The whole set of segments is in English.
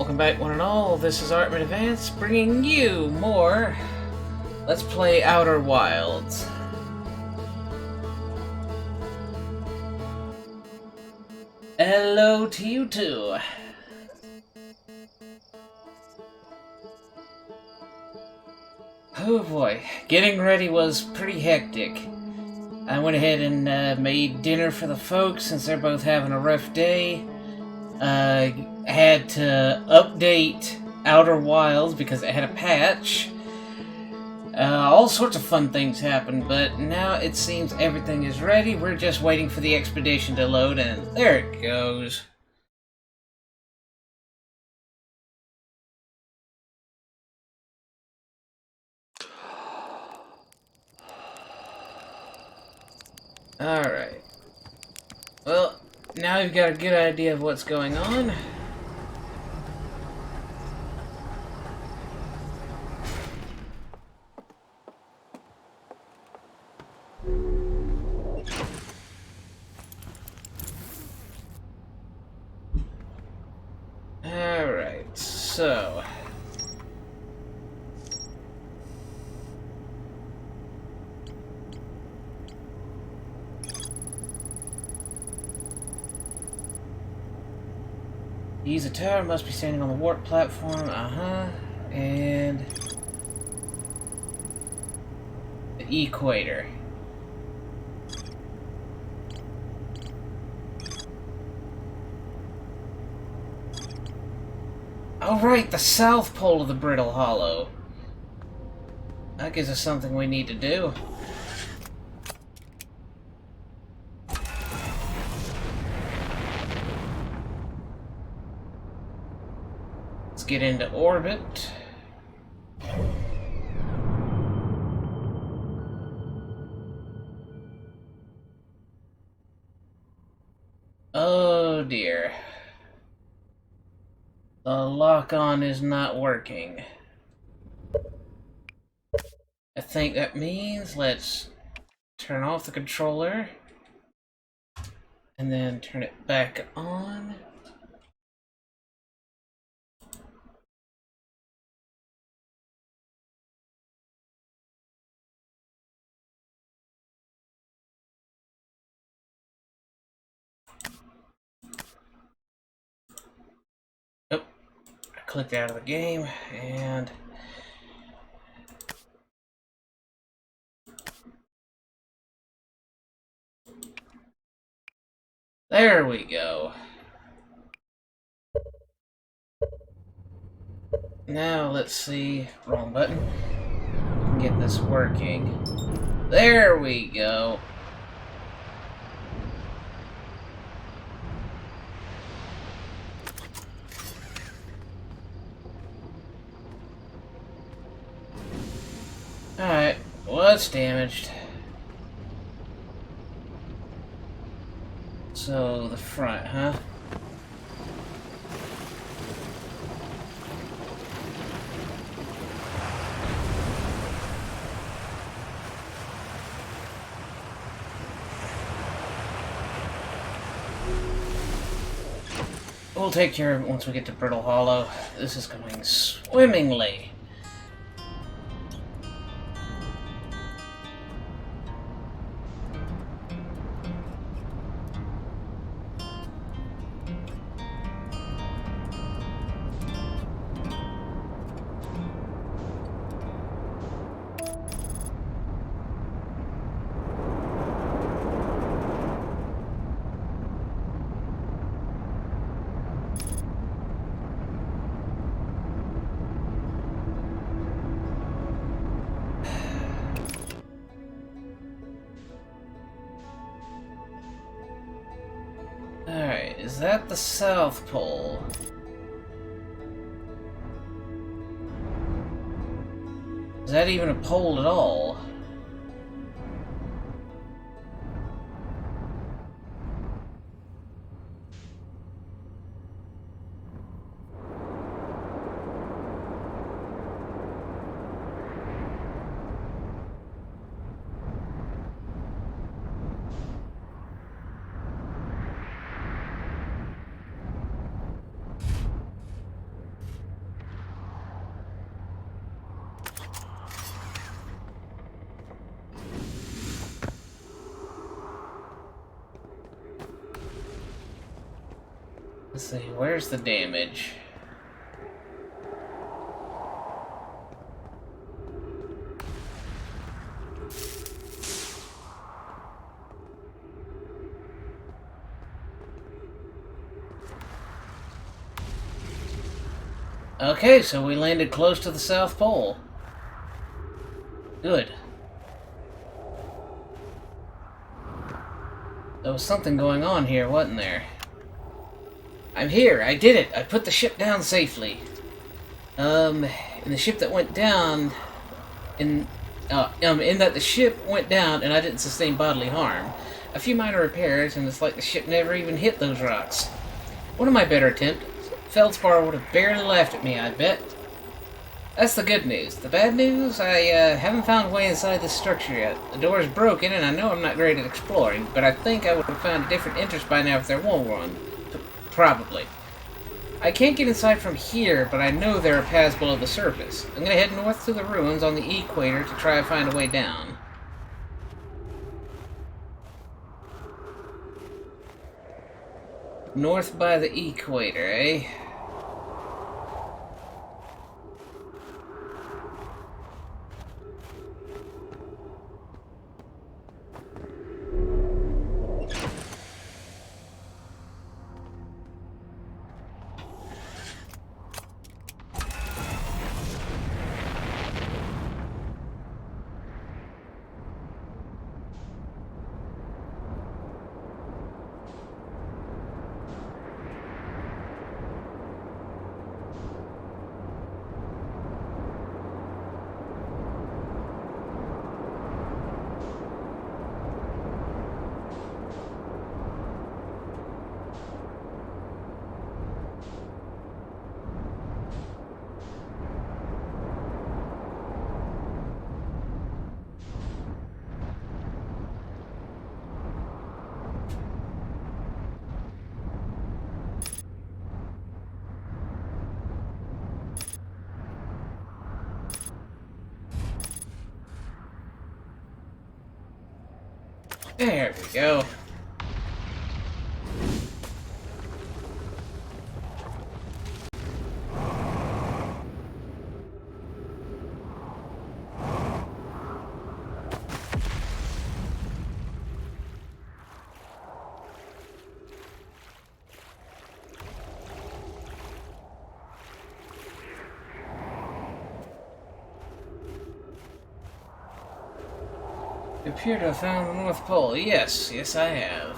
Welcome back, one and all. This is Artman Advance, bringing you more Let's Play Outer Wilds. Hello to you too. Oh boy, getting ready was pretty hectic. I went ahead and made dinner for the folks since they're both having a rough day. Had to update Outer Wilds because it had a patch. All sorts of fun things happened, but now it seems everything is ready. We're just waiting for the expedition to load, and there it goes. Alright. Well, now you've got a good idea of what's going on. Alright, so... use a tower, must be standing on the warp platform, and... the equator. Oh right, the south pole of the Brittle Hollow. That gives us something we need to do. Let's get into orbit. Oh dear. The lock-on is not working. I think that means let's turn off the controller and then turn it back on. Oh, I clicked out of the game and there we go. Now let's see, wrong button. We can get this working. There we go. Alright, what's damaged? So, the front, huh? We'll take care of it once we get to Brittle Hollow. This is going swimmingly. Alright, is that the South Pole? Is that even a pole at all? Let's see, where's the damage? Okay, so we landed close to the South Pole. Good. There was something going on here, wasn't there? I'm here! I did it! I put the ship down safely. And the ship that went down... in that the ship went down and I didn't sustain bodily harm. A few minor repairs, and it's like the ship never even hit those rocks. One of my better attempts. Feldspar would have barely laughed at me, I bet. That's the good news. The bad news? I haven't found a way inside this structure yet. The door is broken, and I know I'm not great at exploring, but I think I would have found a different interest by now if there were one. Probably. I can't get inside from here, but I know there are paths below the surface. I'm gonna head north to the ruins on the equator to try and find a way down. North by the equator, eh? There we go. You appear to have found the North Pole. Yes, yes I have.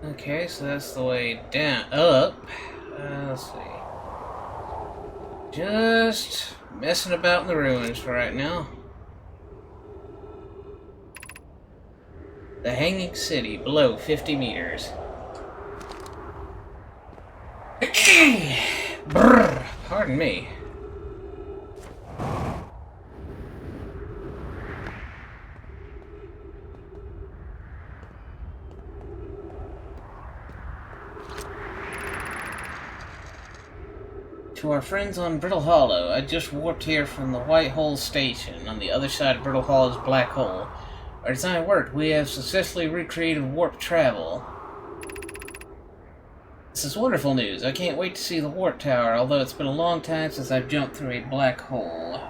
Okay, so that's the way down. Up. Let's see. Just messing about in the ruins for right now. The Hanging City, below 50 meters. Brrr, pardon me. To our friends on Brittle Hollow, I just warped here from the White Hole Station on the other side of Brittle Hollow's black hole. Our design worked. We have successfully recreated warp travel. This is wonderful news. I can't wait to see the warp tower, although it's been a long time since I've jumped through a black hole.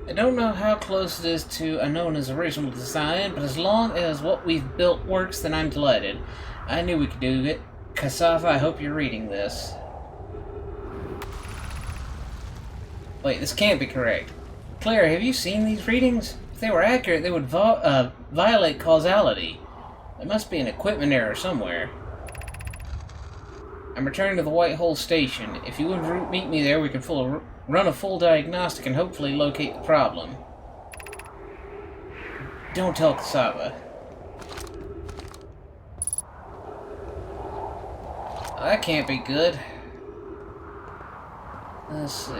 I don't know how close it is to Anona's original design, but as long as what we've built works, then I'm delighted. I knew we could do it. Cassava, I hope you're reading this. Wait, this can't be correct. Claire, have you seen these readings? If they were accurate, they would violate causality. There must be an equipment error somewhere. I'm returning to the White Hole Station. If you would meet me there, we could run a full diagnostic and hopefully locate the problem. Don't tell Cassava. That can't be good. Let's see.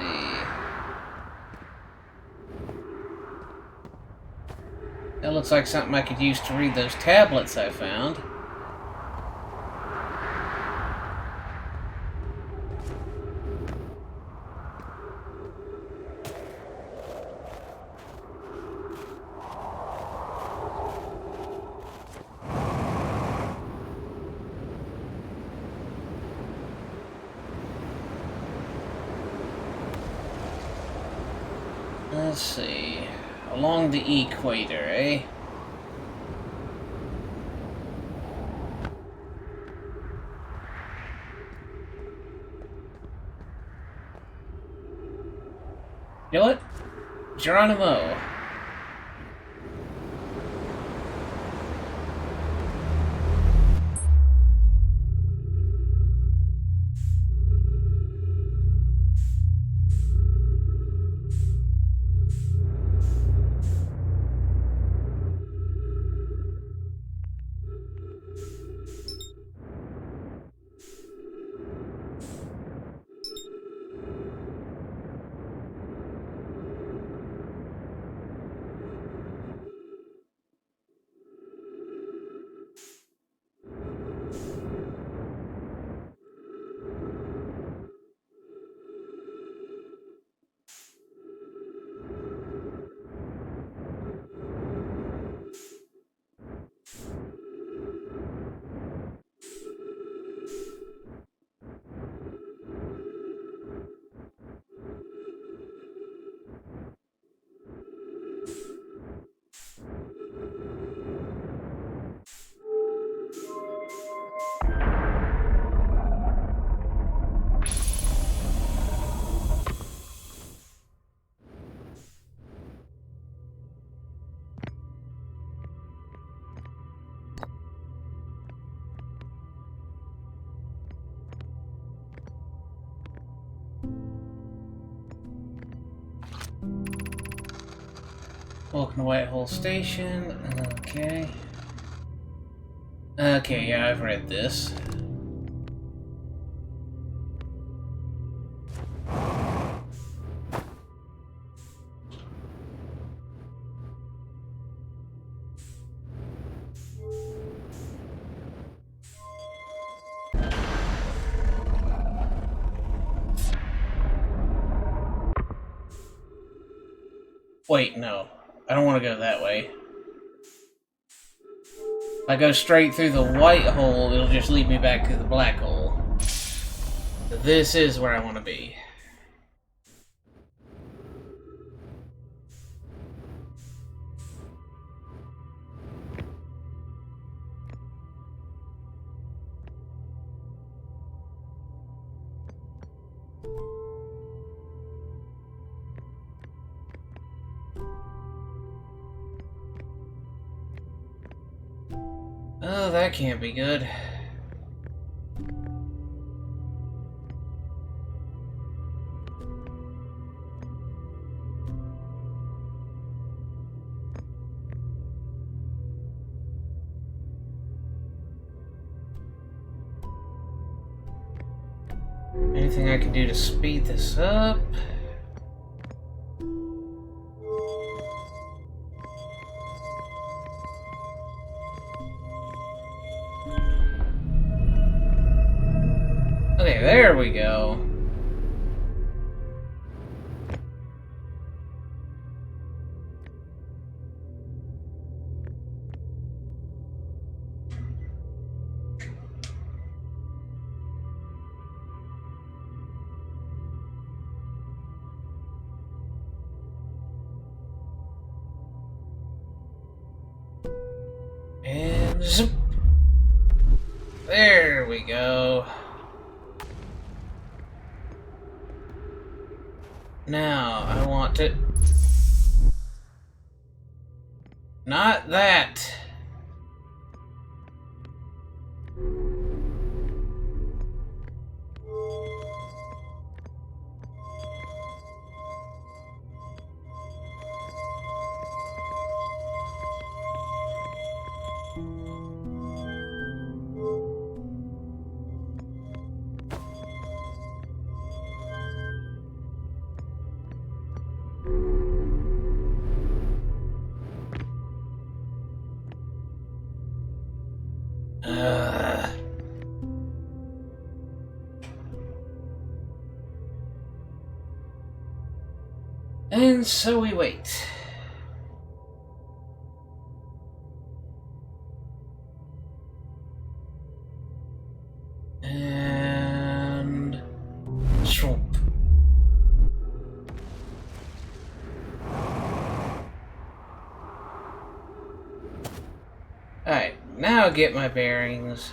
That looks like something I could use to read those tablets I found. Let's see. Along the equator, eh? You know what? Geronimo. Welcome to Whitehall Station. Okay. Okay, yeah, I've read this. Wait, no. I don't want to go that way. If I go straight through the white hole, it'll just lead me back to the black hole. This is where I want to be. Oh, that can't be good. Anything I can do to speed this up? Okay, there we go. And zip. There we go. Now, I want to... Not that! And so we wait. And... Swoop. Alright, now get my bearings.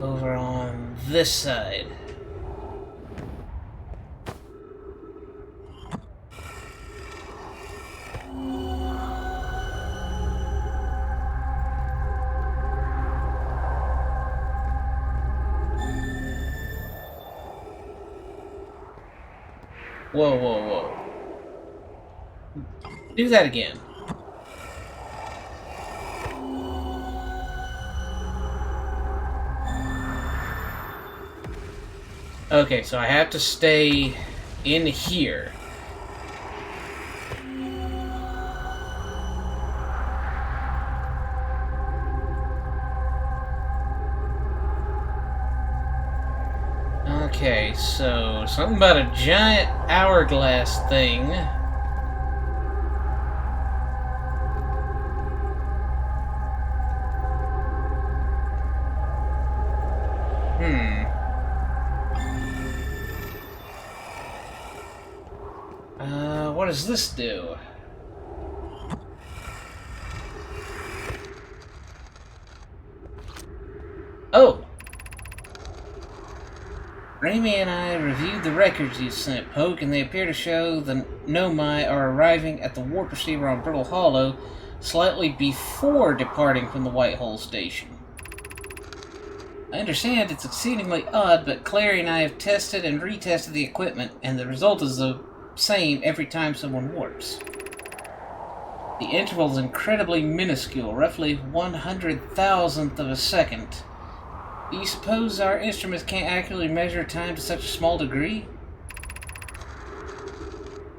Over on this side. Whoa, whoa, whoa. Do that again. Okay, so I have to stay in here. Okay, so something about a giant hourglass thing. What does this do? Oh! Raimi and I reviewed the records you sent, Poke, and they appear to show the Nomai are arriving at the warp receiver on Brittle Hollow slightly before departing from the White Hole Station. I understand it's exceedingly odd, but Clary and I have tested and retested the equipment, and the result is the same every time someone warps. The interval is incredibly minuscule, roughly 100,000th of a second. Do you suppose our instruments can't accurately measure time to such a small degree?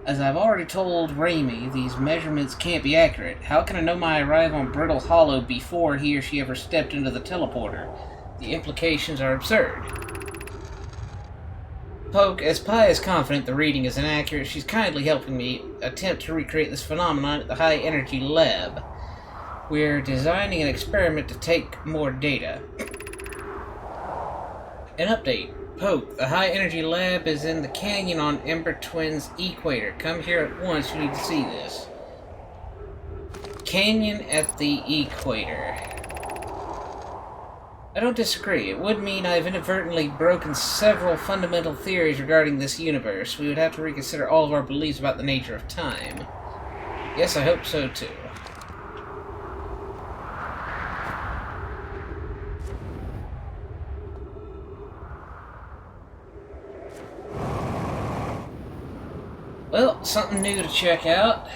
As I've already told Raimi, these measurements can't be accurate. How can a Nomai arrive on Brittle Hollow before he or she ever stepped into the teleporter? The implications are absurd. Poke, as Pi is confident the reading is inaccurate, she's kindly helping me attempt to recreate this phenomenon at the High Energy Lab. We're designing an experiment to take more data. An update. Poke, the High Energy Lab is in the canyon on Ember Twin's equator. Come here at once, you need to see this. Canyon at the equator. I don't disagree. It would mean I've inadvertently broken several fundamental theories regarding this universe. We would have to reconsider all of our beliefs about the nature of time. Yes, I hope so too. Well, something new to check out.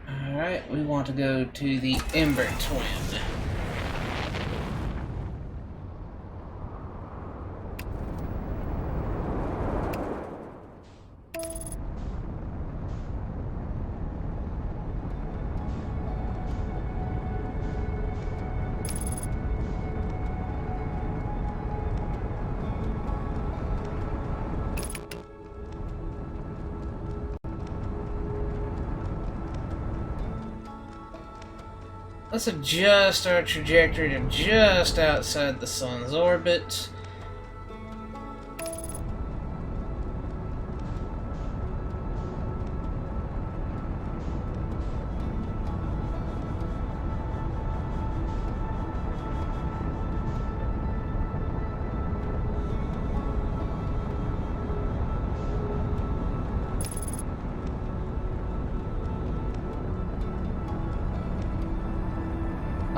Alright, we want to go to the Ember Twin. Let's adjust our trajectory to just outside the sun's orbit.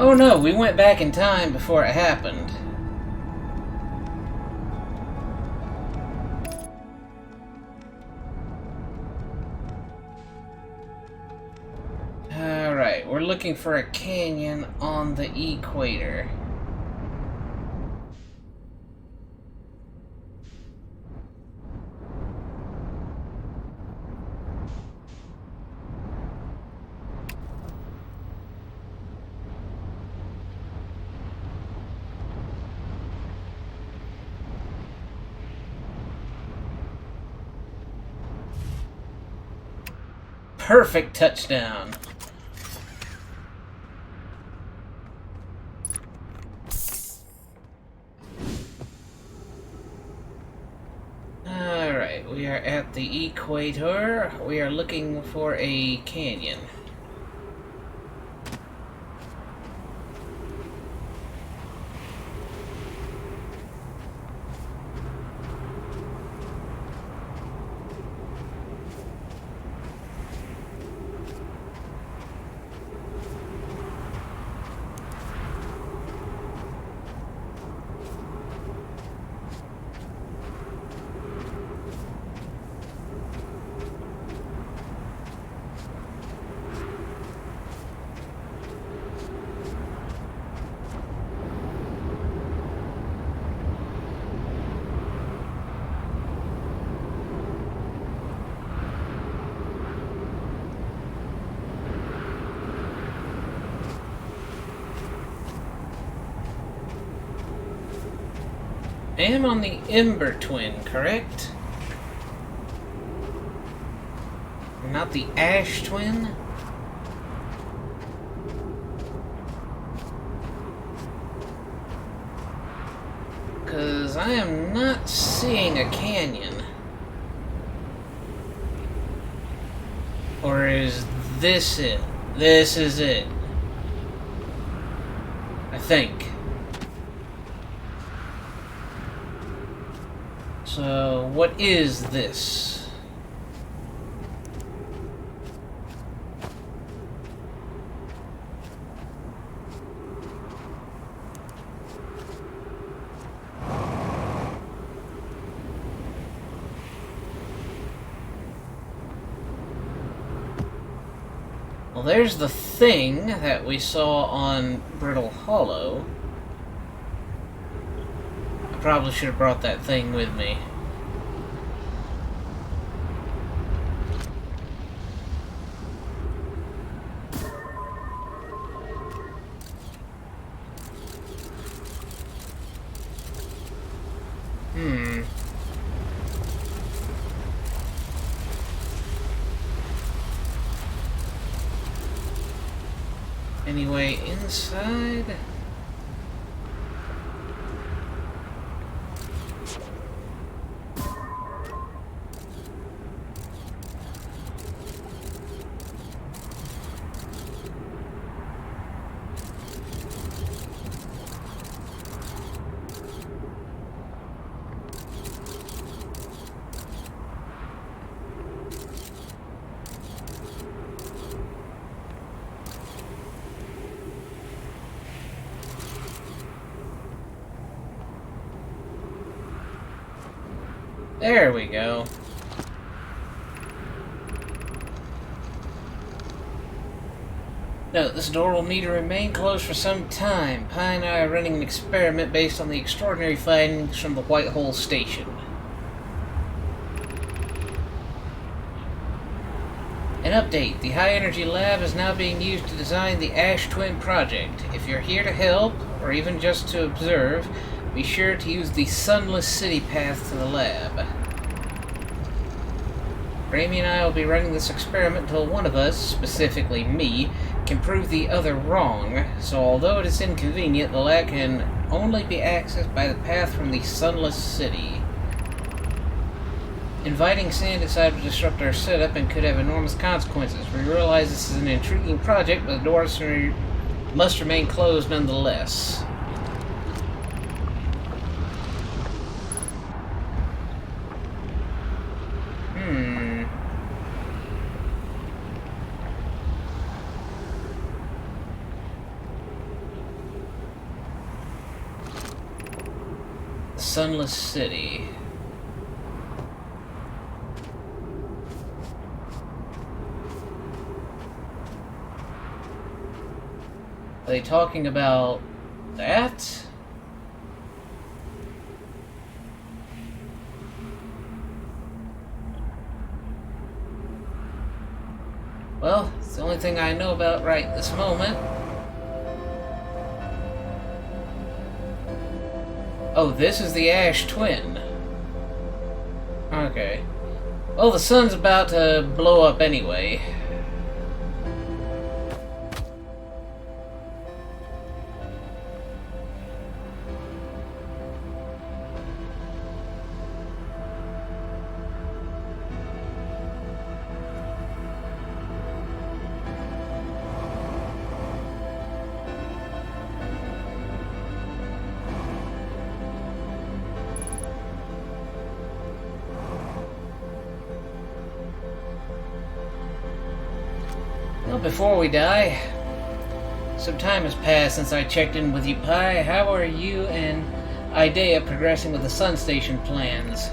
Oh no, we went back in time before it happened. Alright, we're looking for a canyon on the equator. Perfect touchdown. Alright, we are at the equator. We are looking for a canyon. I am on the Ember Twin, correct? Not the Ash Twin? Because I am not seeing a canyon. Or is this it? This is it. I think. So, what is this? Well, there's the thing that we saw on Brittle Hollow. I probably should have brought that thing with me. Anyway, inside... There we go. Note, this door will need to remain closed for some time. Pi and I are running an experiment based on the extraordinary findings from the White Hole Station. An update. The High Energy Lab is now being used to design the Ash Twin project. If you're here to help, or even just to observe, be sure to use the Sunless City path to the lab. Raimi and I will be running this experiment until one of us, specifically me, can prove the other wrong, so although it is inconvenient, the lab can only be accessed by the path from the Sunless City. Inviting Sand inside would disrupt our setup and could have enormous consequences. We realize this is an intriguing project, but the doors must remain closed nonetheless. sunless city. Are they talking about that? Well, it's the only thing I know about right this moment. Oh, this is the Ash Twin. Okay. Well, the sun's about to blow up anyway. Well, before we die, some time has passed since I checked in with you, Pi. How are you and Idea progressing with the Sun Station plans?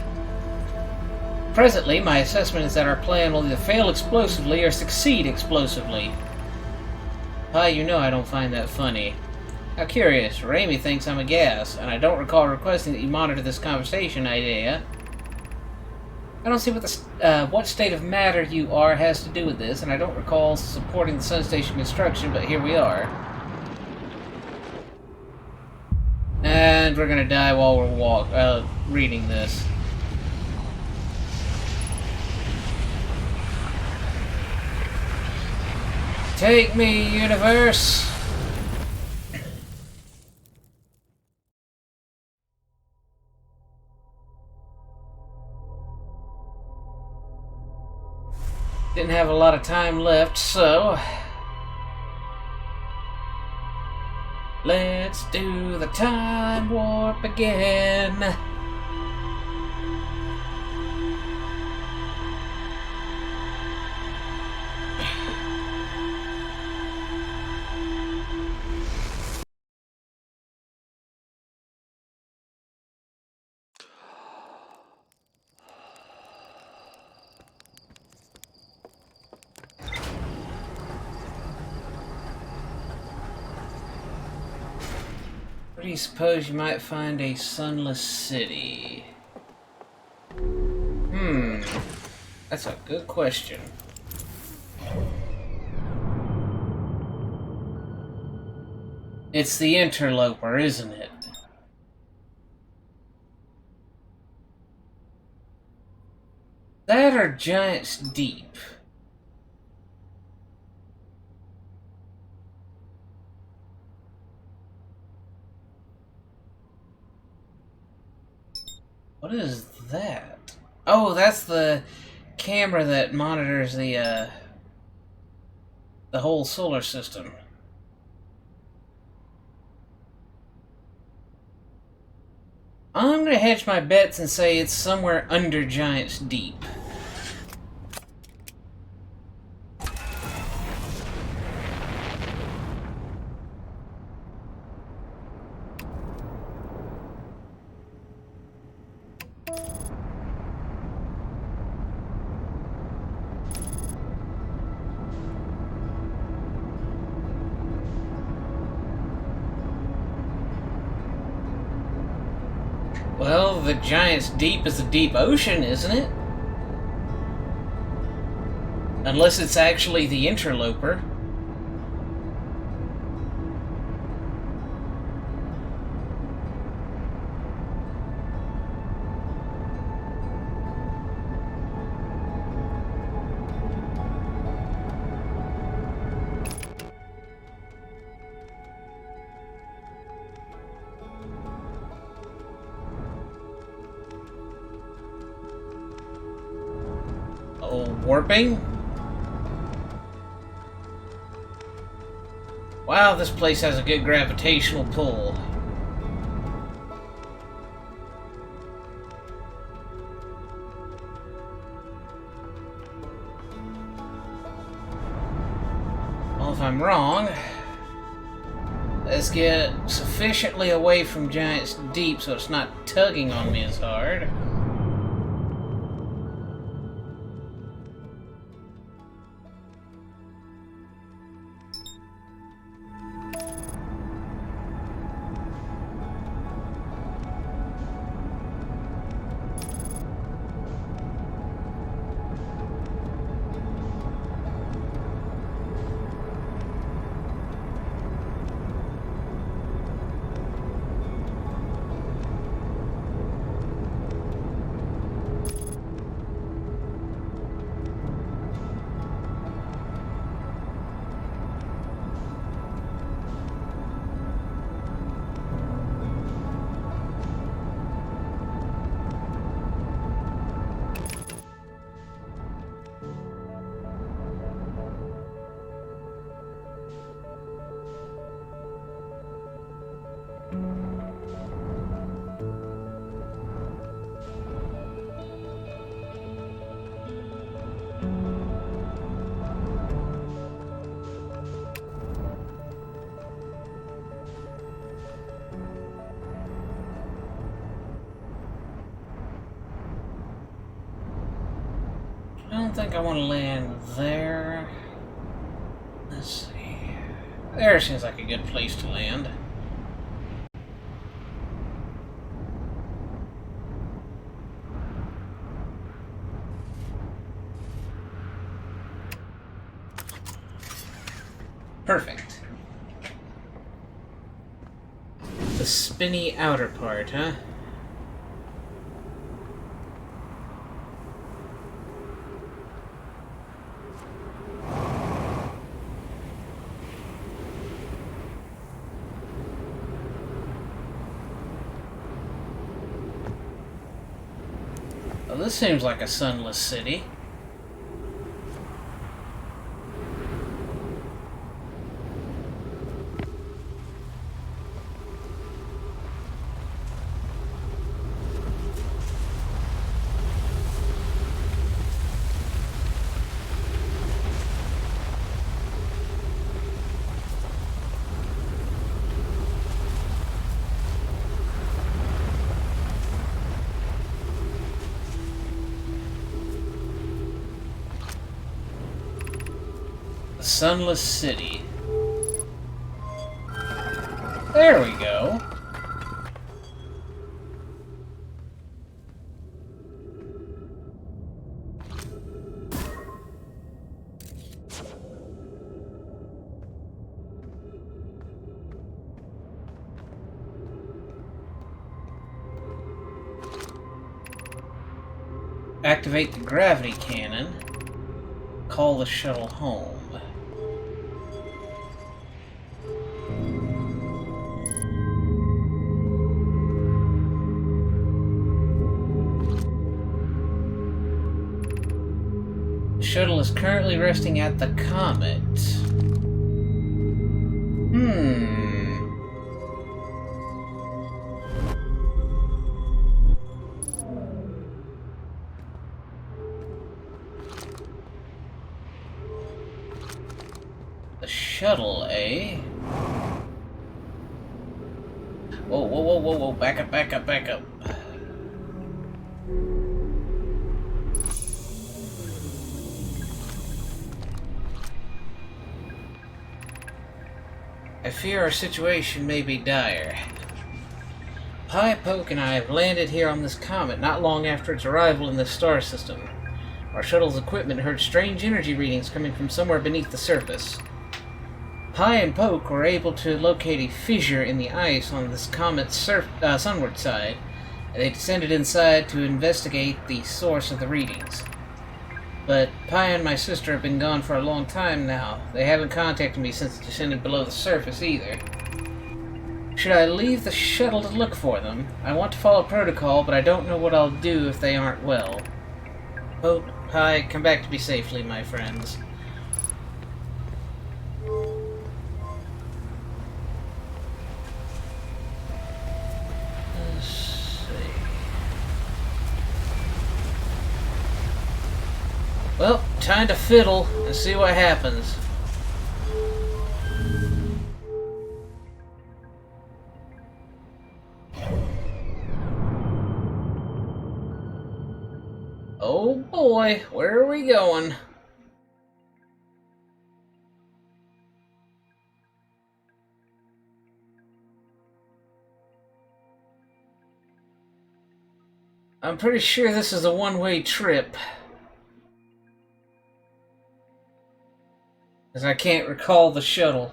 Presently, my assessment is that our plan will either fail explosively or succeed explosively. Pi, you know I don't find that funny. How curious, Raimi thinks I'm a gas, and I don't recall requesting that you monitor this conversation, Idea. I don't see what state of matter you are has to do with this, and I don't recall supporting the Sun Station construction, but here we are. And we're gonna die while we're reading this. Take me, universe! Didn't have a lot of time left, so let's do the time warp again. Where do you suppose you might find a sunless city? That's a good question. It's the interloper, isn't it? That or Giant's Deep? What is that? Oh, that's the camera that monitors the whole solar system. I'm gonna hedge my bets and say it's somewhere under Giant's Deep. Well, the Giant's Deep is the deep ocean, isn't it? Unless it's actually the interloper. Warping? Wow, this place has a good gravitational pull. Well, if I'm wrong, Let's get sufficiently away from Giant's Deep so it's not tugging on me as hard. I don't think I want to land there. Let's see. There seems like a good place to land. Perfect. The spinny outer part, huh? Well, this seems like a sunless city. Sunless City. There we go. Activate the gravity cannon. Call the shuttle home. The shuttle is currently resting at the comet. The shuttle, eh? Whoa, whoa, whoa, whoa, whoa, back up, back up, back up. I fear our situation may be dire. Pi, Poke, and I have landed here on this comet not long after its arrival in this star system. Our shuttle's equipment heard strange energy readings coming from somewhere beneath the surface. Pi and Poke were able to locate a fissure in the ice on this comet's sunward side, and they descended inside to investigate the source of the readings. But Pi and my sister have been gone for a long time now. They haven't contacted me since descending below the surface either. Should I leave the shuttle to look for them? I want to follow protocol, but I don't know what I'll do if they aren't well. Poke, Pi, come back to me safely, my friends. Well, time to fiddle and see what happens. boy, where are we going? I'm pretty sure this is a one-way trip. As I can't recall the shuttle.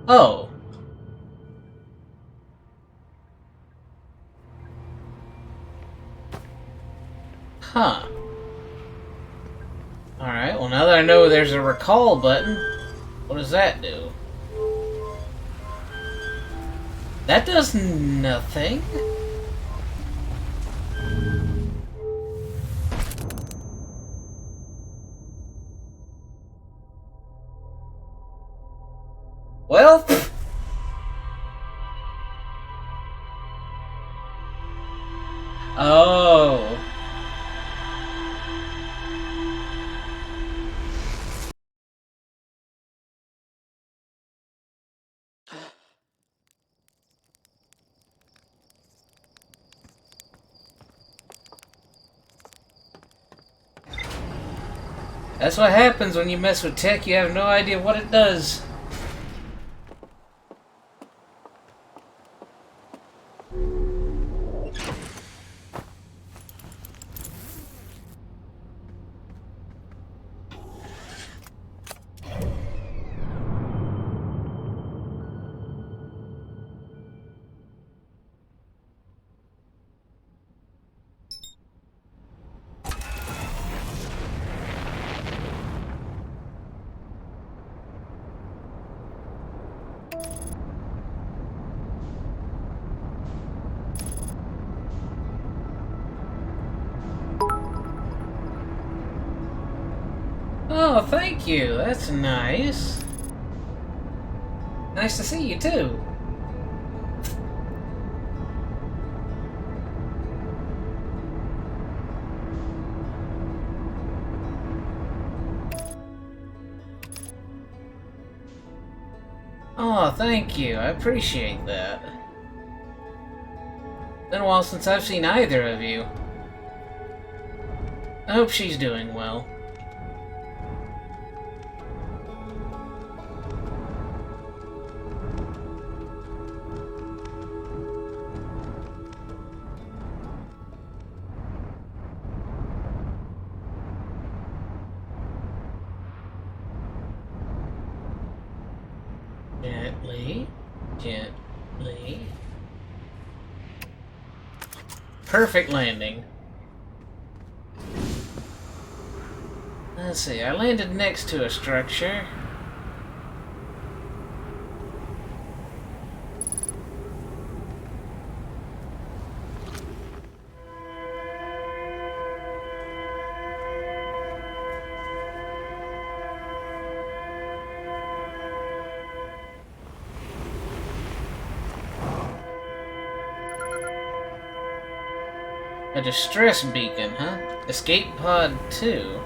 Oh. Huh. Alright, well now that I know there's a recall button, what does that do? That does nothing. Well... Oh. That's what happens when you mess with tech. You have no idea what it does. Oh, thank you. That's nice. Nice to see you, too. Oh, thank you. I appreciate that. Been a while since I've seen either of you. I hope she's doing well. Gently, gently. Perfect landing. Let's see, I landed next to a structure. A distress beacon, huh? Escape pod 2.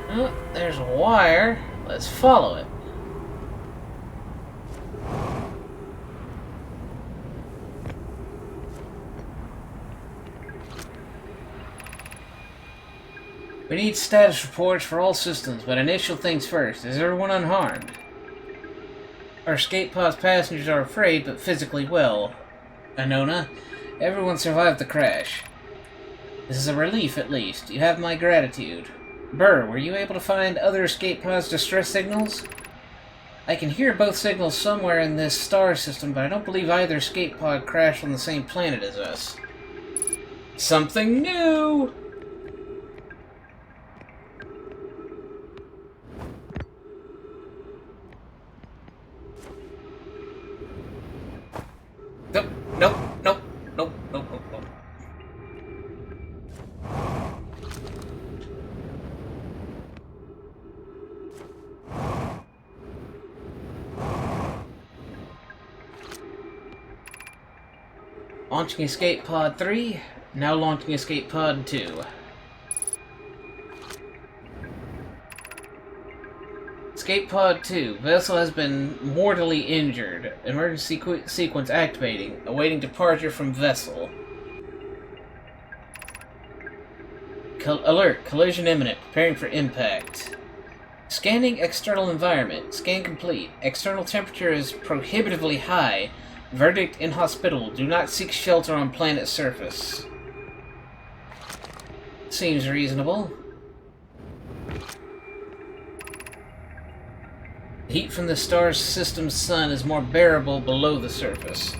Oh, there's a wire. Let's follow it. We need status reports for all systems, but initial things first. Is everyone unharmed? Our escape pod's passengers are afraid, but physically well. Anona, everyone survived the crash. This is a relief, at least. You have my gratitude. Burr, were you able to find other escape pods' distress signals? I can hear both signals somewhere in this star system, but I don't believe either escape pod crashed on the same planet as us. Something new! Nope, nope, nope, nope, nope, nope, nope. Launching Escape Pod 3, now launching Escape Pod 2. Escape Pod 2. Vessel has been mortally injured. Emergency sequence activating. Awaiting departure from vessel. Alert. Collision imminent. Preparing for impact. Scanning external environment. Scan complete. External temperature is prohibitively high. Verdict inhospitable. Do not seek shelter on planet surface. Seems reasonable. Heat from the star system's sun is more bearable below the surface.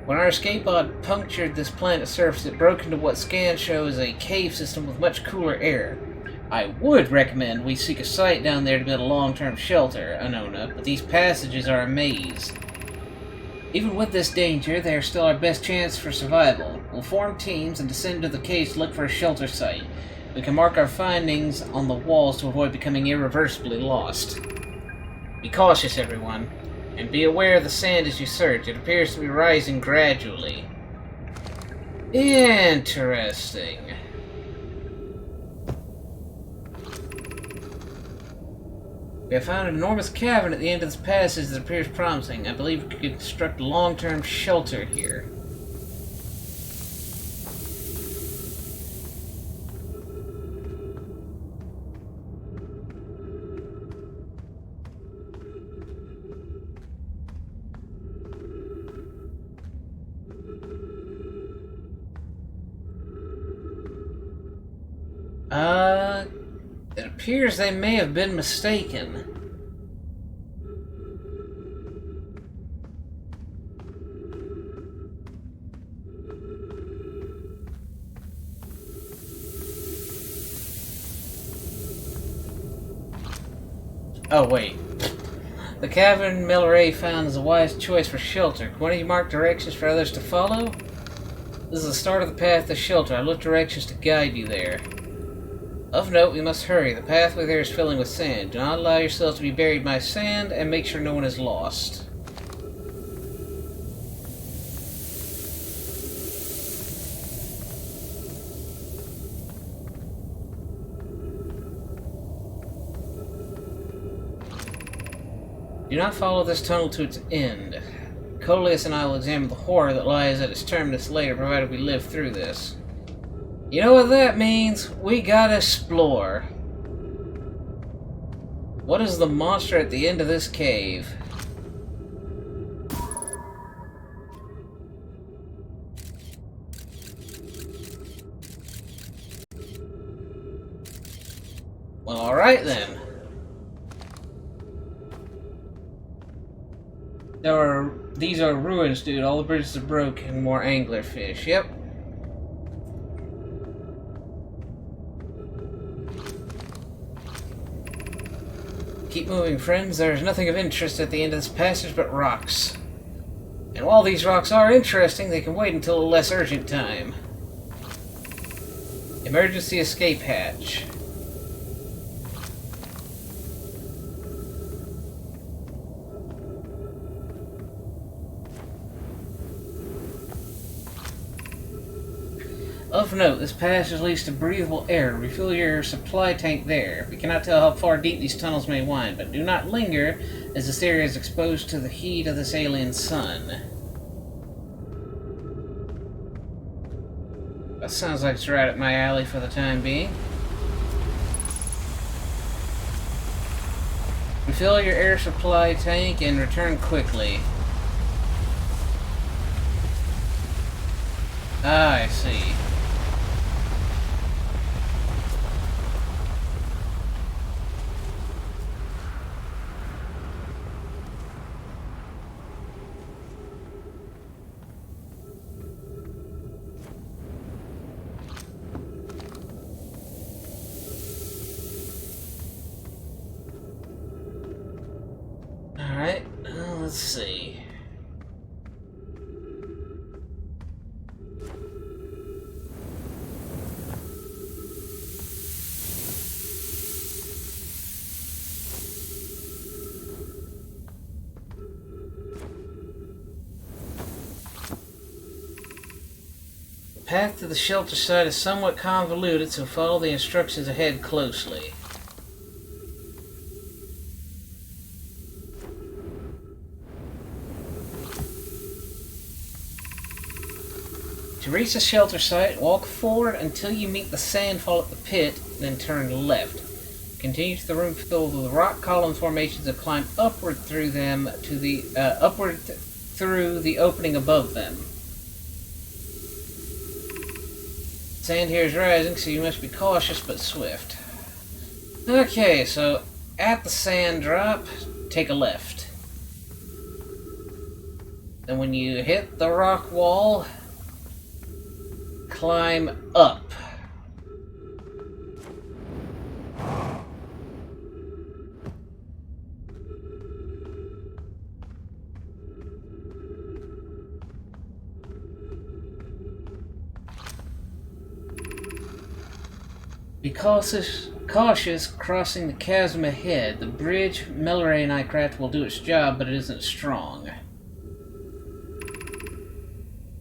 When our escape pod punctured this planet's surface, it broke into what scans show as a cave system with much cooler air. I would recommend we seek a site down there to build a long-term shelter, Anona, but these passages are a maze. Even with this danger, they are still our best chance for survival. We'll form teams and descend to the caves to look for a shelter site. We can mark our findings on the walls to avoid becoming irreversibly lost. Be cautious, everyone, and be aware of the sand as you search. It appears to be rising gradually. Interesting. We have found an enormous cavern at the end of this passage that appears promising. I believe we could construct a long-term shelter here. It appears they may have been mistaken. Oh, wait. The cavern Milleray found is a wise choice for shelter. Can one of you mark directions for others to follow? This is the start of the path to shelter. I left directions to guide you there. Of note, we must hurry. The pathway there is filling with sand. Do not allow yourselves to be buried by sand, and make sure no one is lost. Do not follow this tunnel to its end. Coleus and I will examine the horror that lies at its terminus later, provided we live through this. You know what that means? We gotta explore. What is the monster at the end of this cave? Well, alright then. These are ruins, dude. All the bridges are broken. More anglerfish. Yep. Keep moving, friends. There is nothing of interest at the end of this passage but rocks. And while these rocks are interesting, they can wait until a less urgent time. Emergency escape hatch. Of note, this passage leads to breathable air. Refill your supply tank there. We cannot tell how far deep these tunnels may wind, but do not linger, as this area is exposed to the heat of this alien sun. That sounds like it's right up my alley for the time being. Refill your air supply tank and return quickly. Ah, I see. Alright, let's see. The path to the shelter site is somewhat convoluted, so follow the instructions ahead closely. To reach the shelter site, walk forward until you meet the sandfall at the pit, then turn left. Continue to the room filled with rock column formations and climb upward through them to the through the opening above them. Sand here is rising, so you must be cautious but swift. Okay, so at the sand drop, take a left. Then when you hit the rock wall, climb up. Be cautious crossing the chasm ahead. The bridge Melray and I craft will do its job, but it isn't strong.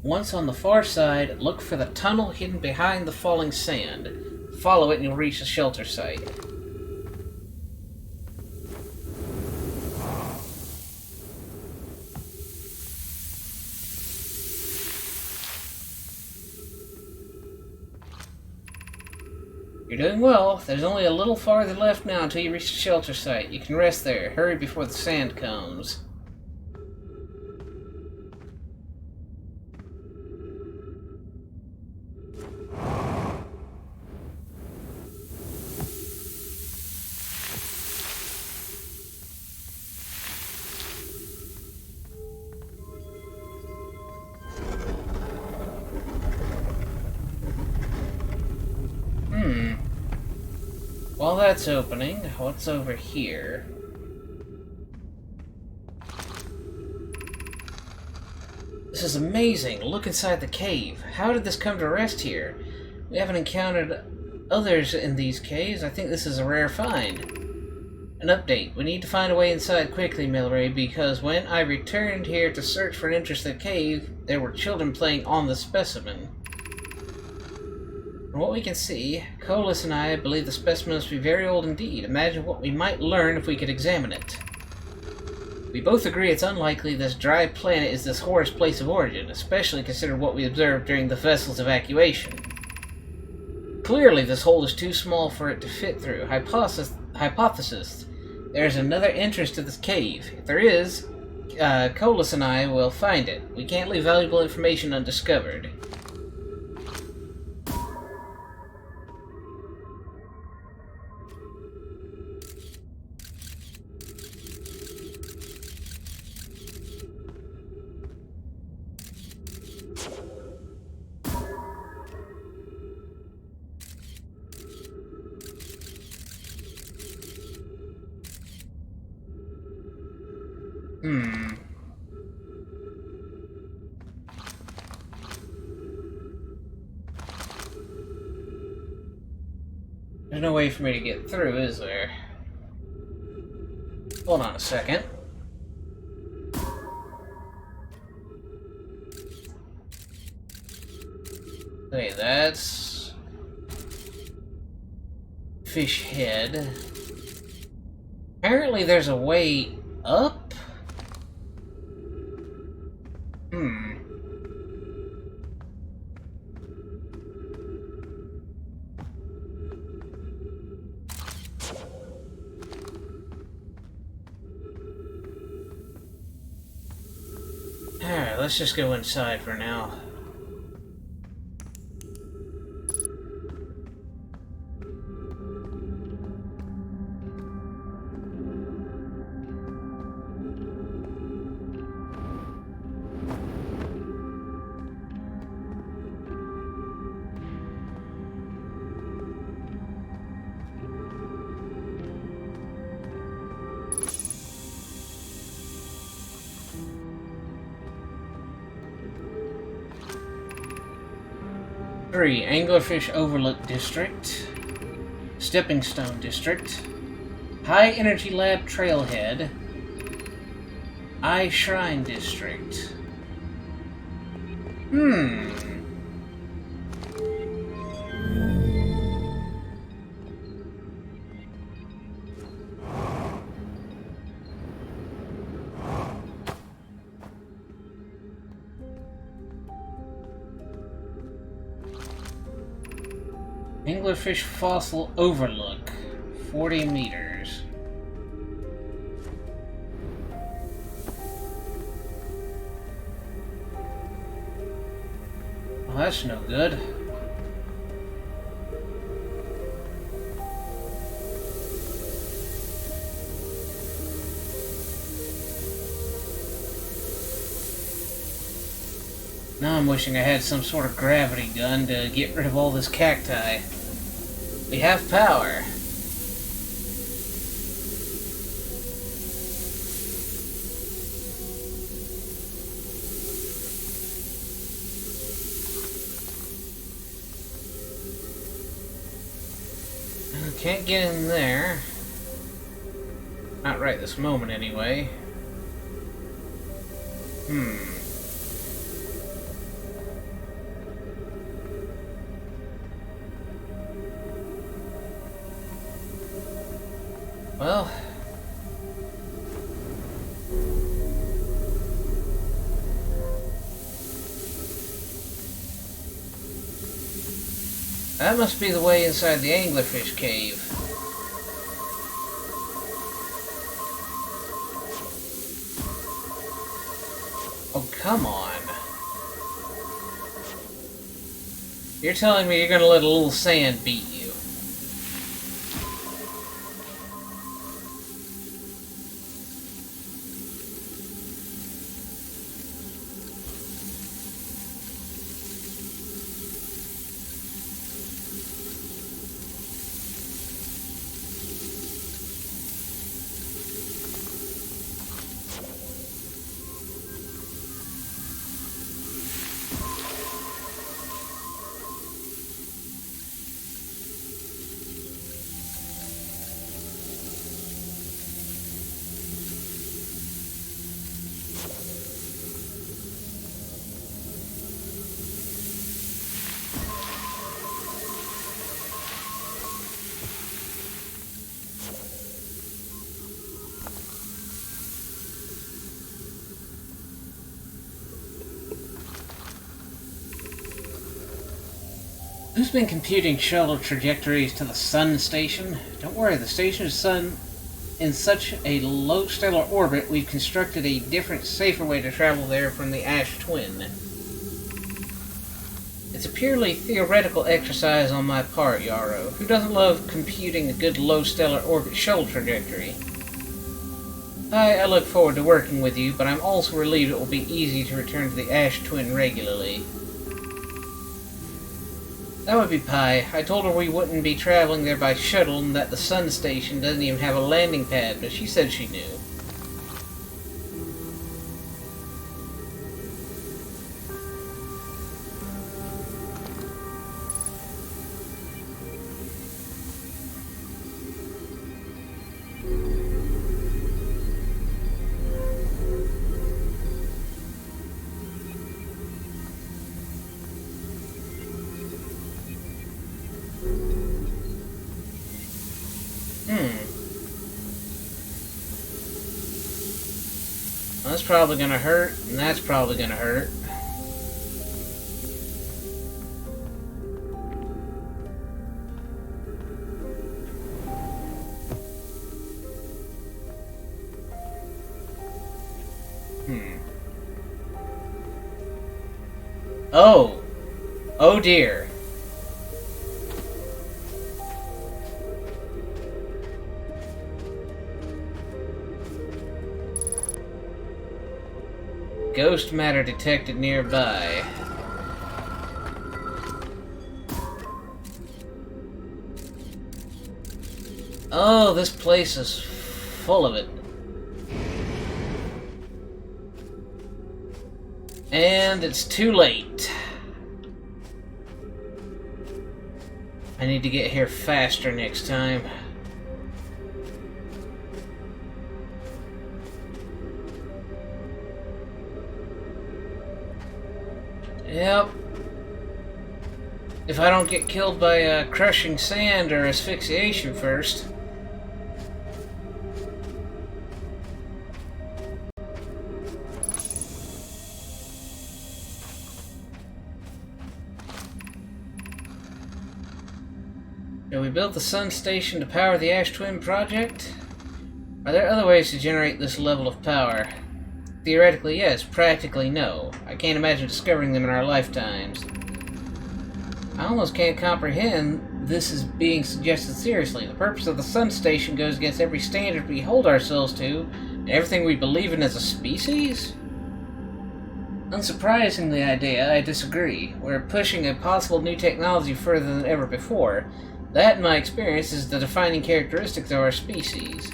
Once on the far side, look for the tunnel hidden behind the falling sand. Follow it and you'll reach the shelter site. You're doing well. There's only a little farther left now until you reach the shelter site. You can rest there. Hurry before the sand comes. While that's opening, what's over here? This is amazing. Look inside the cave. How did this come to rest here? We haven't encountered others in these caves. I think this is a rare find. An update. We need to find a way inside quickly, Milray, because when I returned here to search for an interesting cave, there were children playing on the specimen. From what we can see, Colas and I believe the specimen must be very old indeed. Imagine what we might learn if we could examine it. We both agree it's unlikely this dry planet is this horror's place of origin, especially considering what we observed during the vessel's evacuation. Clearly, this hole is too small for it to fit through. Hypothesis. There's another entrance to this cave. If there is, Colas and I will find it. We can't leave valuable information undiscovered. There's no way for me to get through, is there? Hold on a second. Okay, that's fish head. Apparently there's a way up? Alright, let's just go inside for now. 3. Anglerfish Overlook District. Stepping Stone District. High Energy Lab Trailhead. Eye Shrine District. Anglerfish Fossil Overlook, 40 meters. Well, that's no good. Now I'm wishing I had some sort of gravity gun to get rid of all this cacti. We have power. Can't get in there. Not right this moment, anyway. Well... that must be the way inside the anglerfish cave. Oh, come on. You're telling me you're gonna let a little sand beat you. Who's been computing shuttle trajectories to the Sun Station? Don't worry, the station is in such a low stellar orbit, we've constructed a different, safer way to travel there from the Ash Twin. It's a purely theoretical exercise on my part, Yarrow. Who doesn't love computing a good low stellar orbit shuttle trajectory? I look forward to working with you, but I'm also relieved it will be easy to return to the Ash Twin regularly. That would be Pi. I told her we wouldn't be traveling there by shuttle and that the Sun Station doesn't even have a landing pad, but she said she knew. Well, that's probably gonna hurt, and that's probably gonna hurt. Oh! Oh dear. Ghost matter detected nearby. Oh, this place is full of it. And it's too late. I need to get here faster next time. Yep. If I don't get killed by crushing sand or asphyxiation first. Now, we built the sun station to power the Ash Twin project. Are there other ways to generate this level of power? Theoretically, yes. Practically, no. I can't imagine discovering them in our lifetimes. I almost can't comprehend this is being suggested seriously. The purpose of the sun station goes against every standard we hold ourselves to, and everything we believe in as a species? Unsurprisingly, I disagree. We're pushing a possible new technology further than ever before. That, in my experience, is the defining characteristics of our species.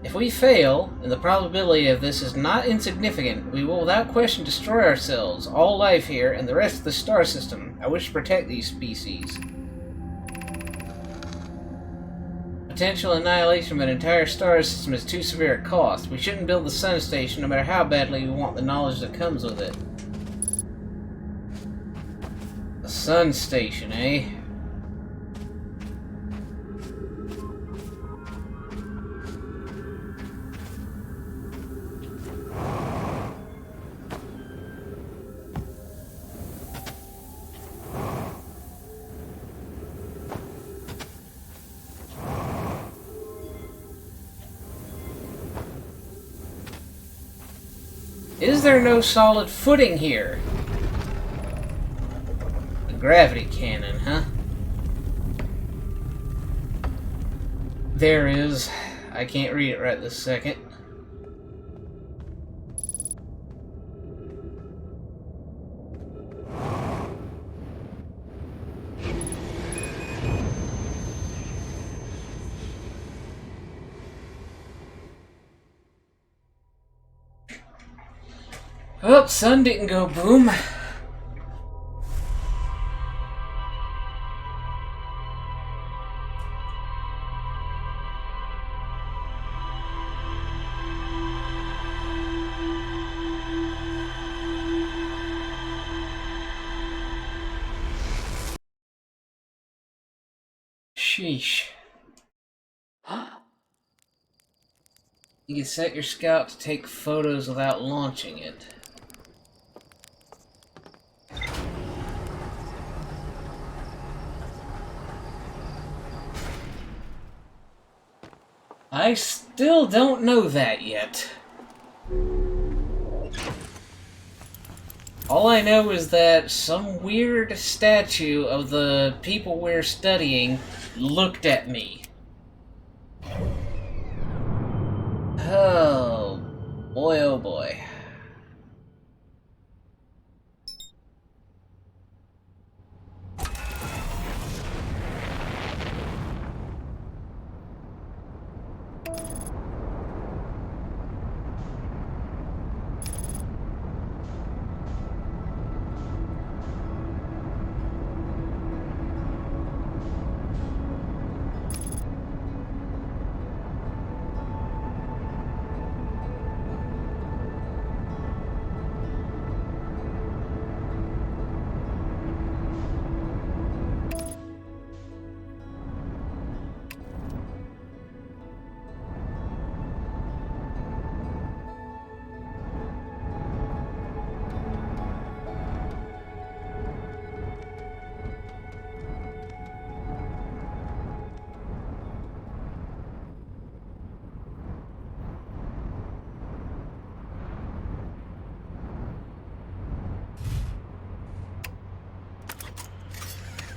If we fail, and the probability of this is not insignificant, we will without question destroy ourselves, all life here, and the rest of the star system. I wish to protect these species. Potential annihilation of an entire star system is too severe a cost. We shouldn't build the sun station no matter how badly we want the knowledge that comes with it. The sun station, eh? Is there no solid footing here? A gravity cannon, huh? There is. I can't read it right this second. Oh, sun didn't go boom. Sheesh. You can set your scout to take photos without launching it. I still don't know that yet. All I know is that some weird statue of the people we're studying looked at me. Oh boy, oh boy.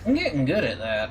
I'm getting good at that.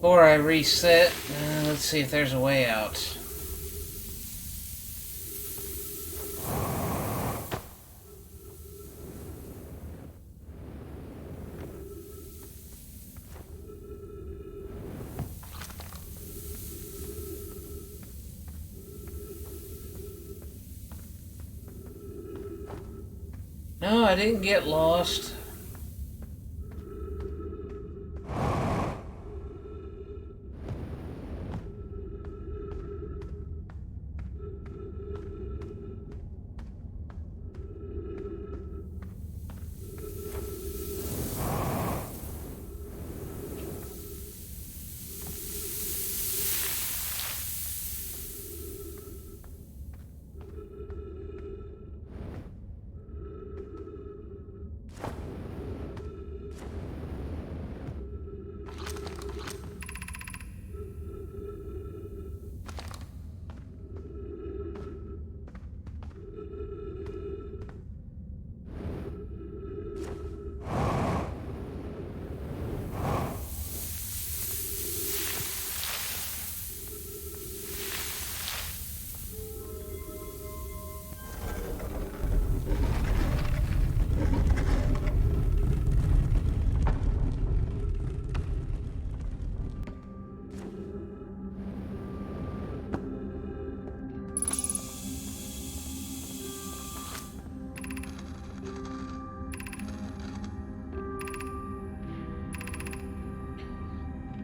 Before I reset, let's see if there's a way out. No, I didn't get lost.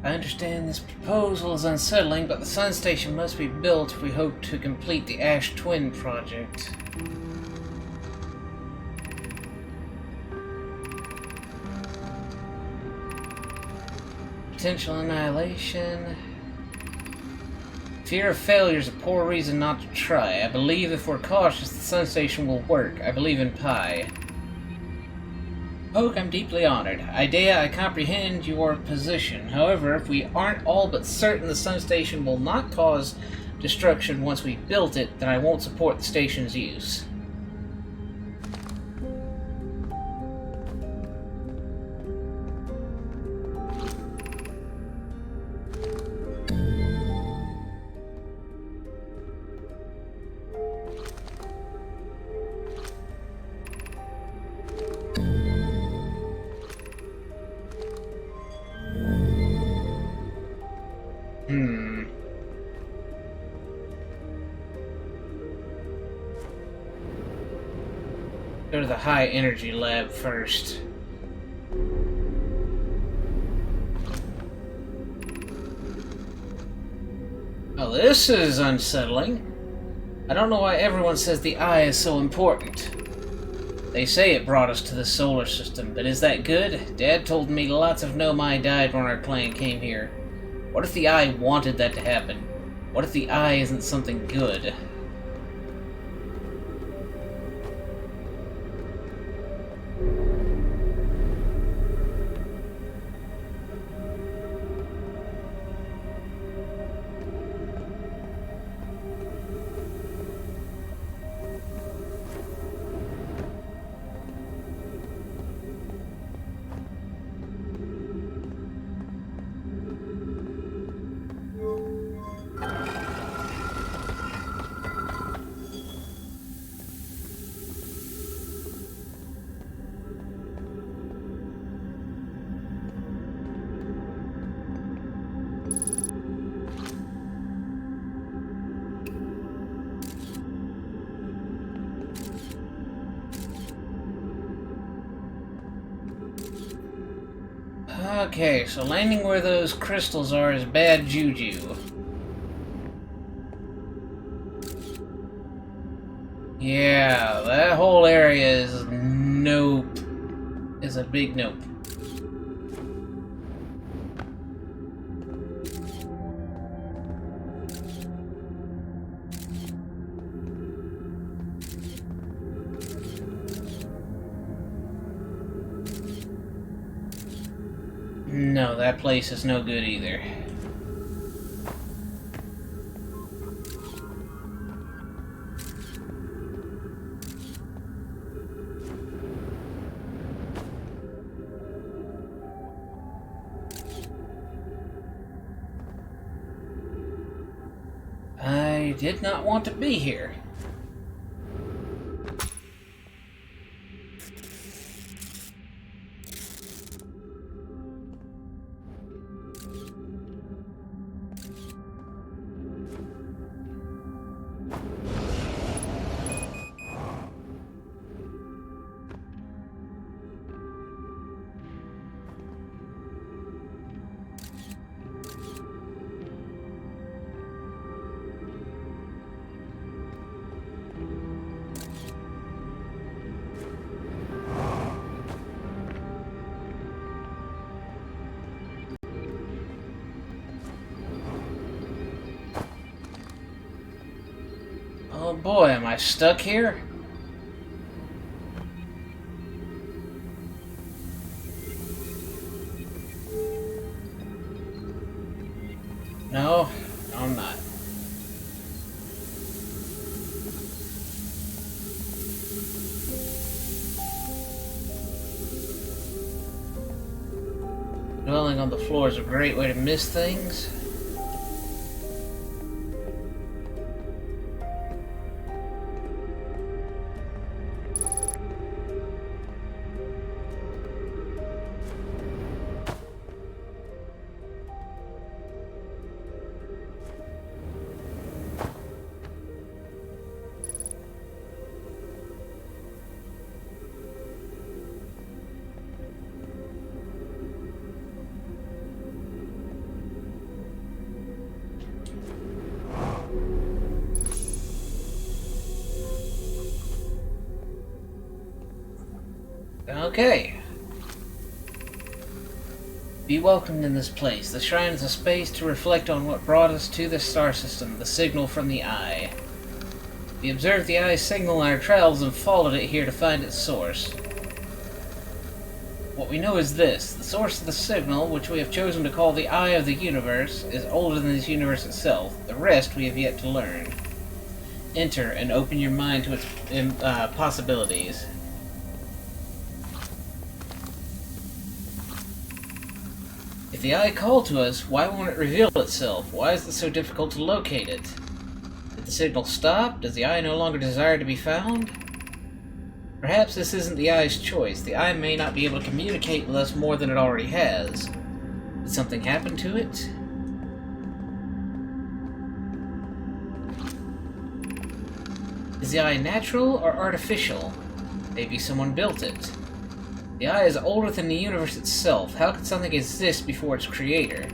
I understand this proposal is unsettling, but the sun station must be built if we hope to complete the Ash Twin project. Potential annihilation. Fear of failure is a poor reason not to try. I believe if we're cautious, the sun station will work. I believe in Pi. Poke, I'm deeply honored. Idea, I comprehend your position. However, if we aren't all but certain the sun station will not cause destruction once we've built it, then I won't support the station's use. Go to the high energy lab first. Oh, this is unsettling. I don't know why everyone says the eye is so important. They say it brought us to the solar system, but is that good? Dad told me lots of Nomai died when our clan came here. What if the eye wanted that to happen? What if the eye isn't something good? Okay, so landing where those crystals are is bad juju. Yeah, that whole area is nope. Is a big nope. No, that place is no good either. did not want to be here. Oh boy, am I stuck here? No, I'm not. Dwelling on the floor is a great way to miss things. Okay. Be welcomed in this place. The shrine is a space to reflect on what brought us to this star system, the signal from the Eye. We observed the Eye's signal on our travels and followed it here to find its source. What we know is this: the source of the signal, which we have chosen to call the Eye of the Universe, is older than this universe itself. The rest we have yet to learn. Enter and open your mind to its possibilities. If the Eye called to us, why won't it reveal itself? Why is it so difficult to locate it? Did the signal stop? Does the Eye no longer desire to be found? Perhaps this isn't the Eye's choice. The Eye may not be able to communicate with us more than it already has. Did something happen to it? Is the Eye natural or artificial? Maybe someone built it. The Eye is older than the universe itself. How could something exist before its creator?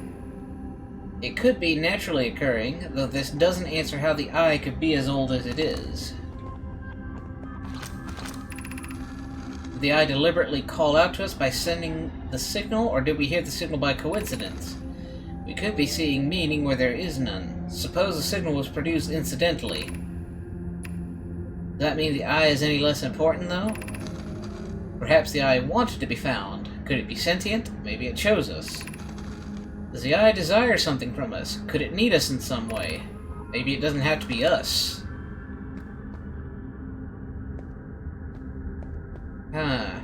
It could be naturally occurring, though this doesn't answer how the Eye could be as old as it is. Did the Eye deliberately call out to us by sending the signal, or did we hear the signal by coincidence? We could be seeing meaning where there is none. Suppose the signal was produced incidentally. Does that mean the Eye is any less important, though? Perhaps the Eye wanted to be found. Could it be sentient? Maybe it chose us. Does the Eye desire something from us? Could it need us in some way? Maybe it doesn't have to be us. Huh.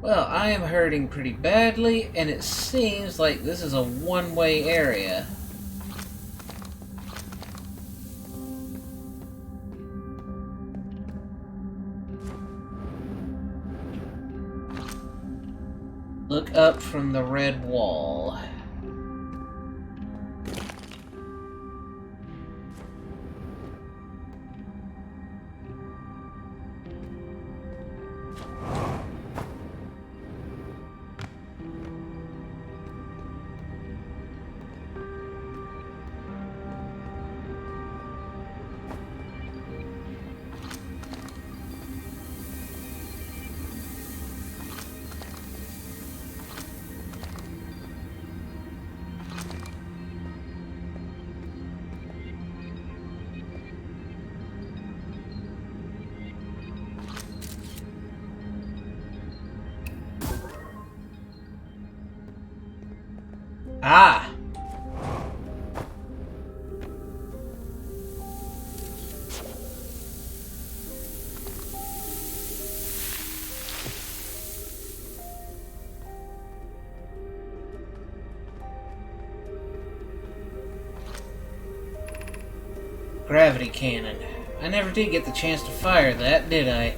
Well, I am hurting pretty badly, and it seems like this is a one-way area. Look up from the red wall. Ah! gravity cannon. I never did get the chance to fire that, did I?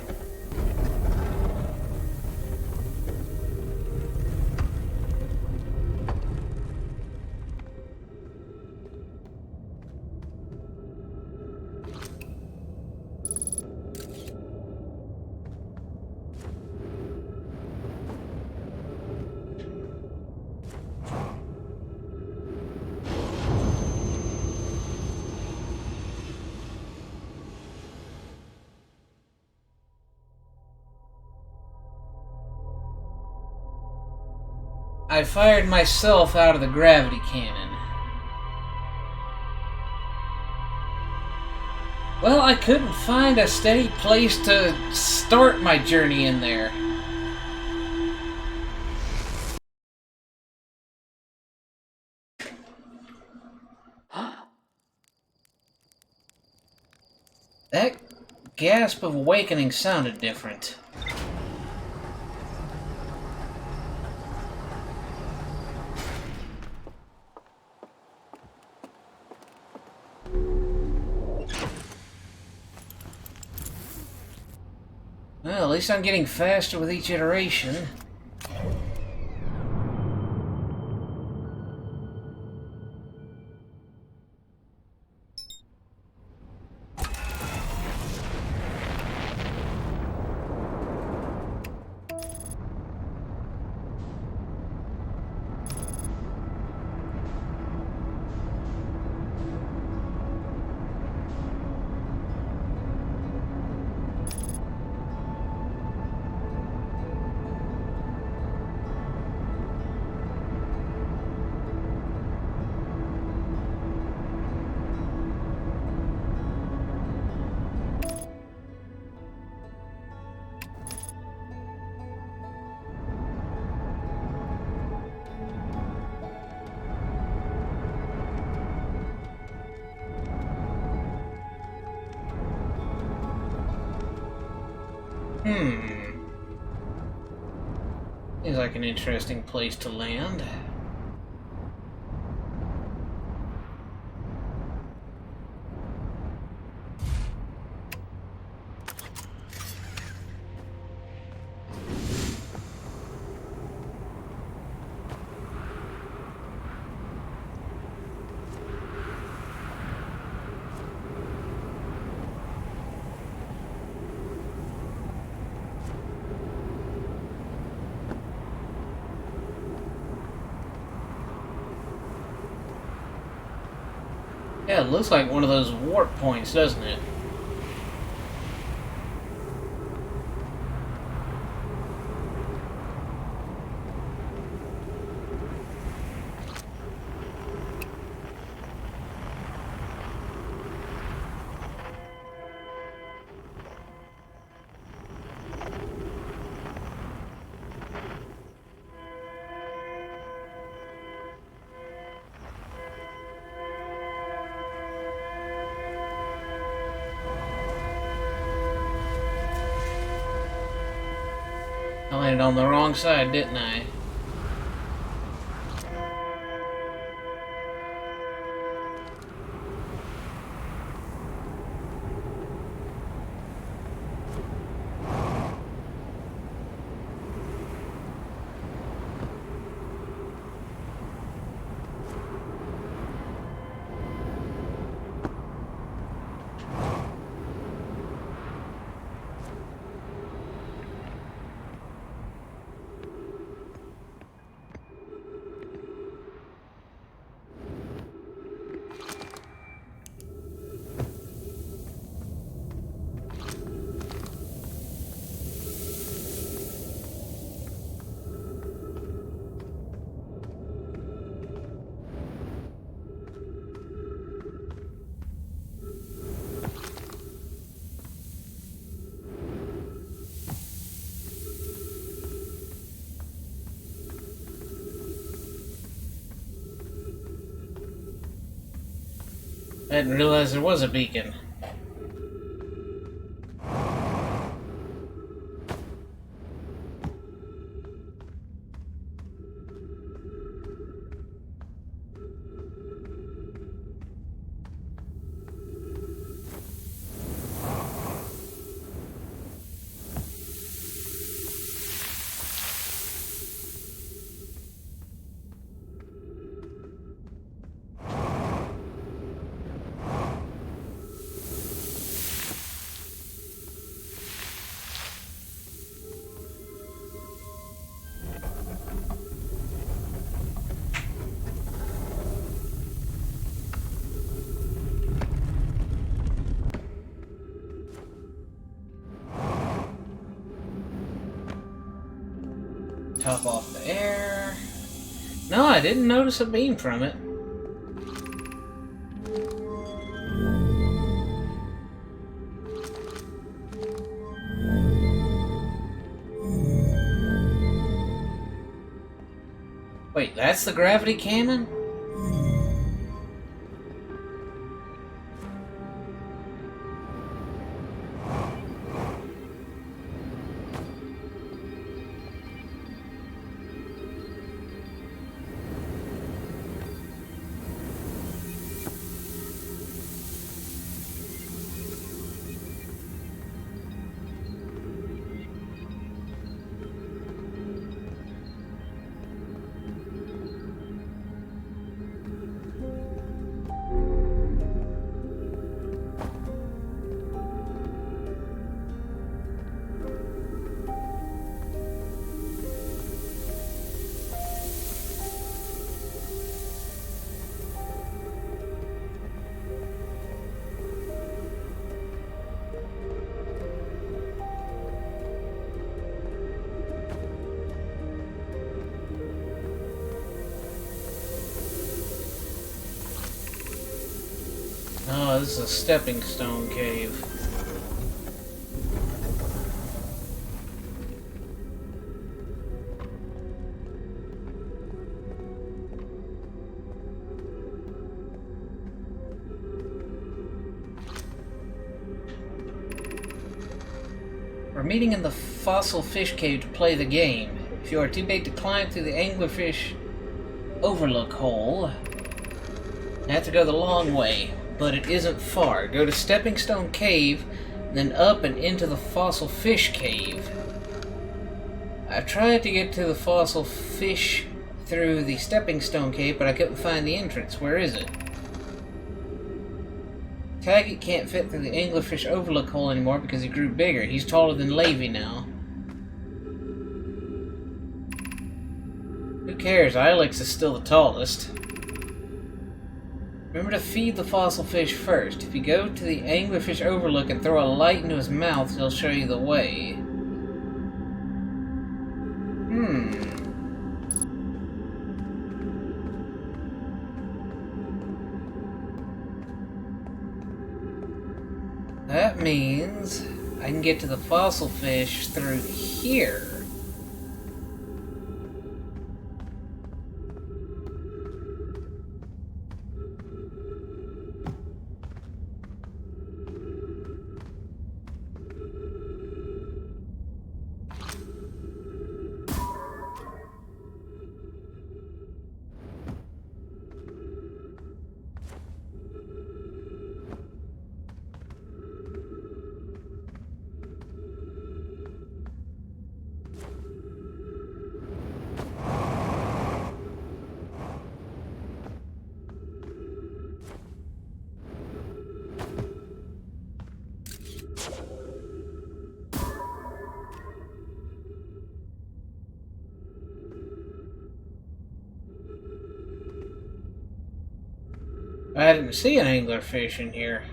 I fired myself out of the gravity cannon. Well, I couldn't find a steady place to start my journey in there. That gasp of awakening sounded different. Well, at least I'm getting faster with each iteration. Seems like an interesting place to land. Yeah, it looks like one of those warp points, doesn't it? I landed on the wrong side, didn't I? I didn't realize there was a beacon. Top off the air. No, I didn't notice a beam from it. Wait, that's the gravity cannon? Oh, this is a stepping stone cave. We're meeting in the fossil fish cave to play the game. If you are too big to climb through the anglerfish overlook hole, you have to go the long way. But it isn't far. Go to Stepping Stone Cave, then up and into the Fossil Fish Cave. I tried to get to the Fossil Fish through the Stepping Stone Cave, but I couldn't find the entrance. Where is it? Taggart can't fit through the Anglerfish Overlook hole anymore because he grew bigger. He's taller than Levy now. Who cares? Ilex is still the tallest. Remember to feed the fossil fish first. If you go to the anglerfish overlook and throw a light into his mouth, he'll show you the way. That means I can get to the fossil fish through here. I didn't see an anglerfish in here.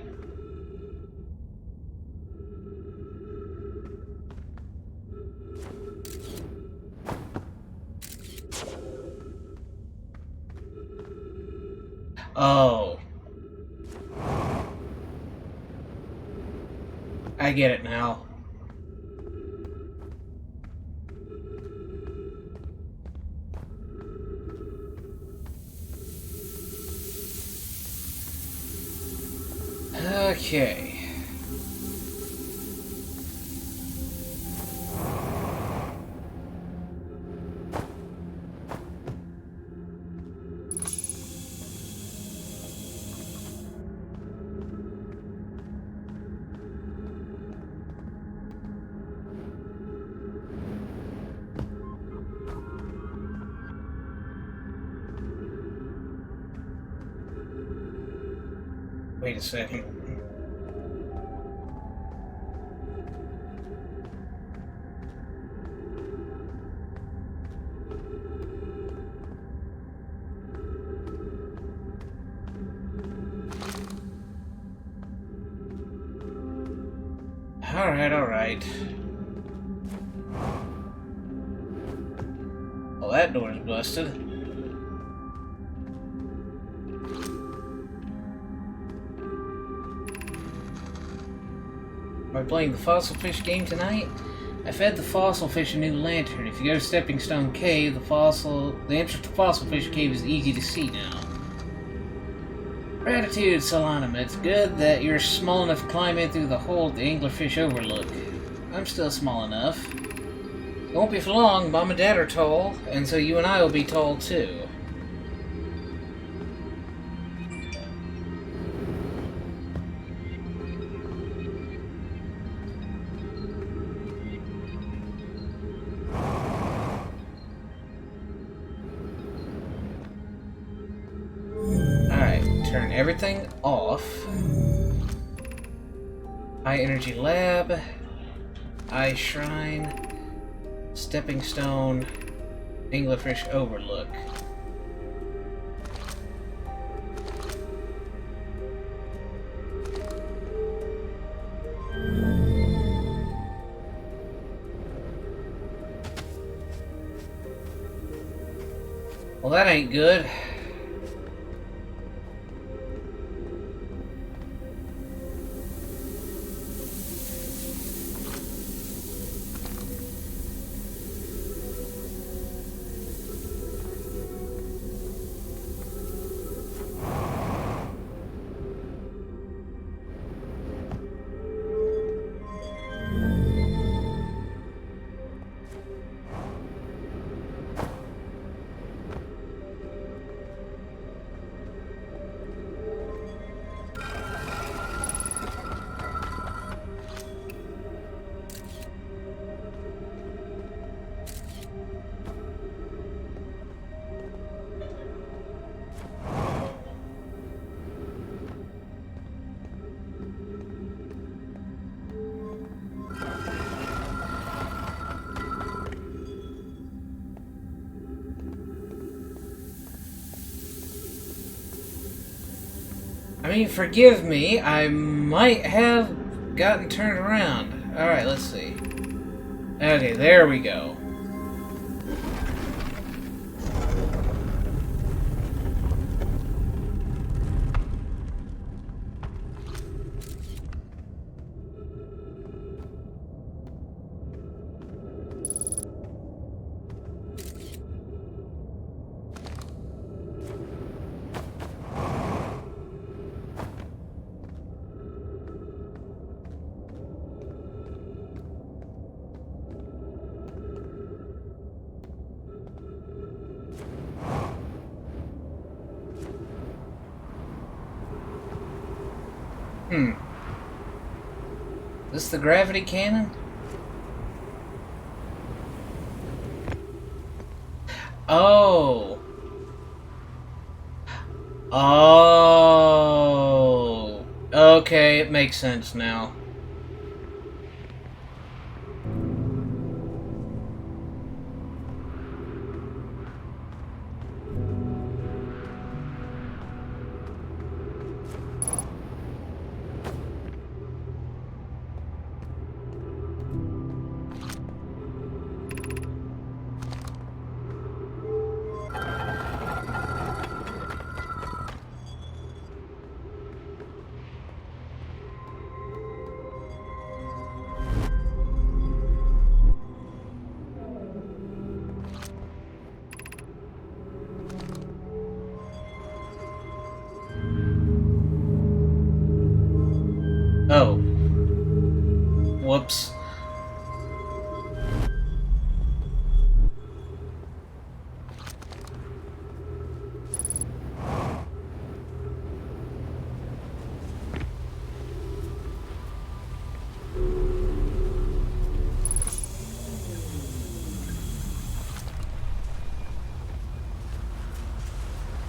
Oh. I get it now. Okay. Wait a second. All right. that door's busted. Am I playing the fossil fish game tonight? I fed the fossil fish a new lantern. If you go to Stepping Stone Cave, the entrance to Fossil Fish Cave is easy to see now. Gratitude, Solanum. It's good that you're small enough to climb in through the hole at the Anglerfish Overlook. I'm still small enough. It won't be for long. Mom and Dad are tall, and so you and I will be tall too. Turn everything off. High Energy Lab, Eye Shrine, Stepping Stone, Anglerfish Overlook. Well, that ain't good. I mean, forgive me, I might have gotten turned around. Alright, let's see. Okay, there we go. This the gravity cannon? Oh. Oh. Okay, it makes sense now. Oh. Whoops.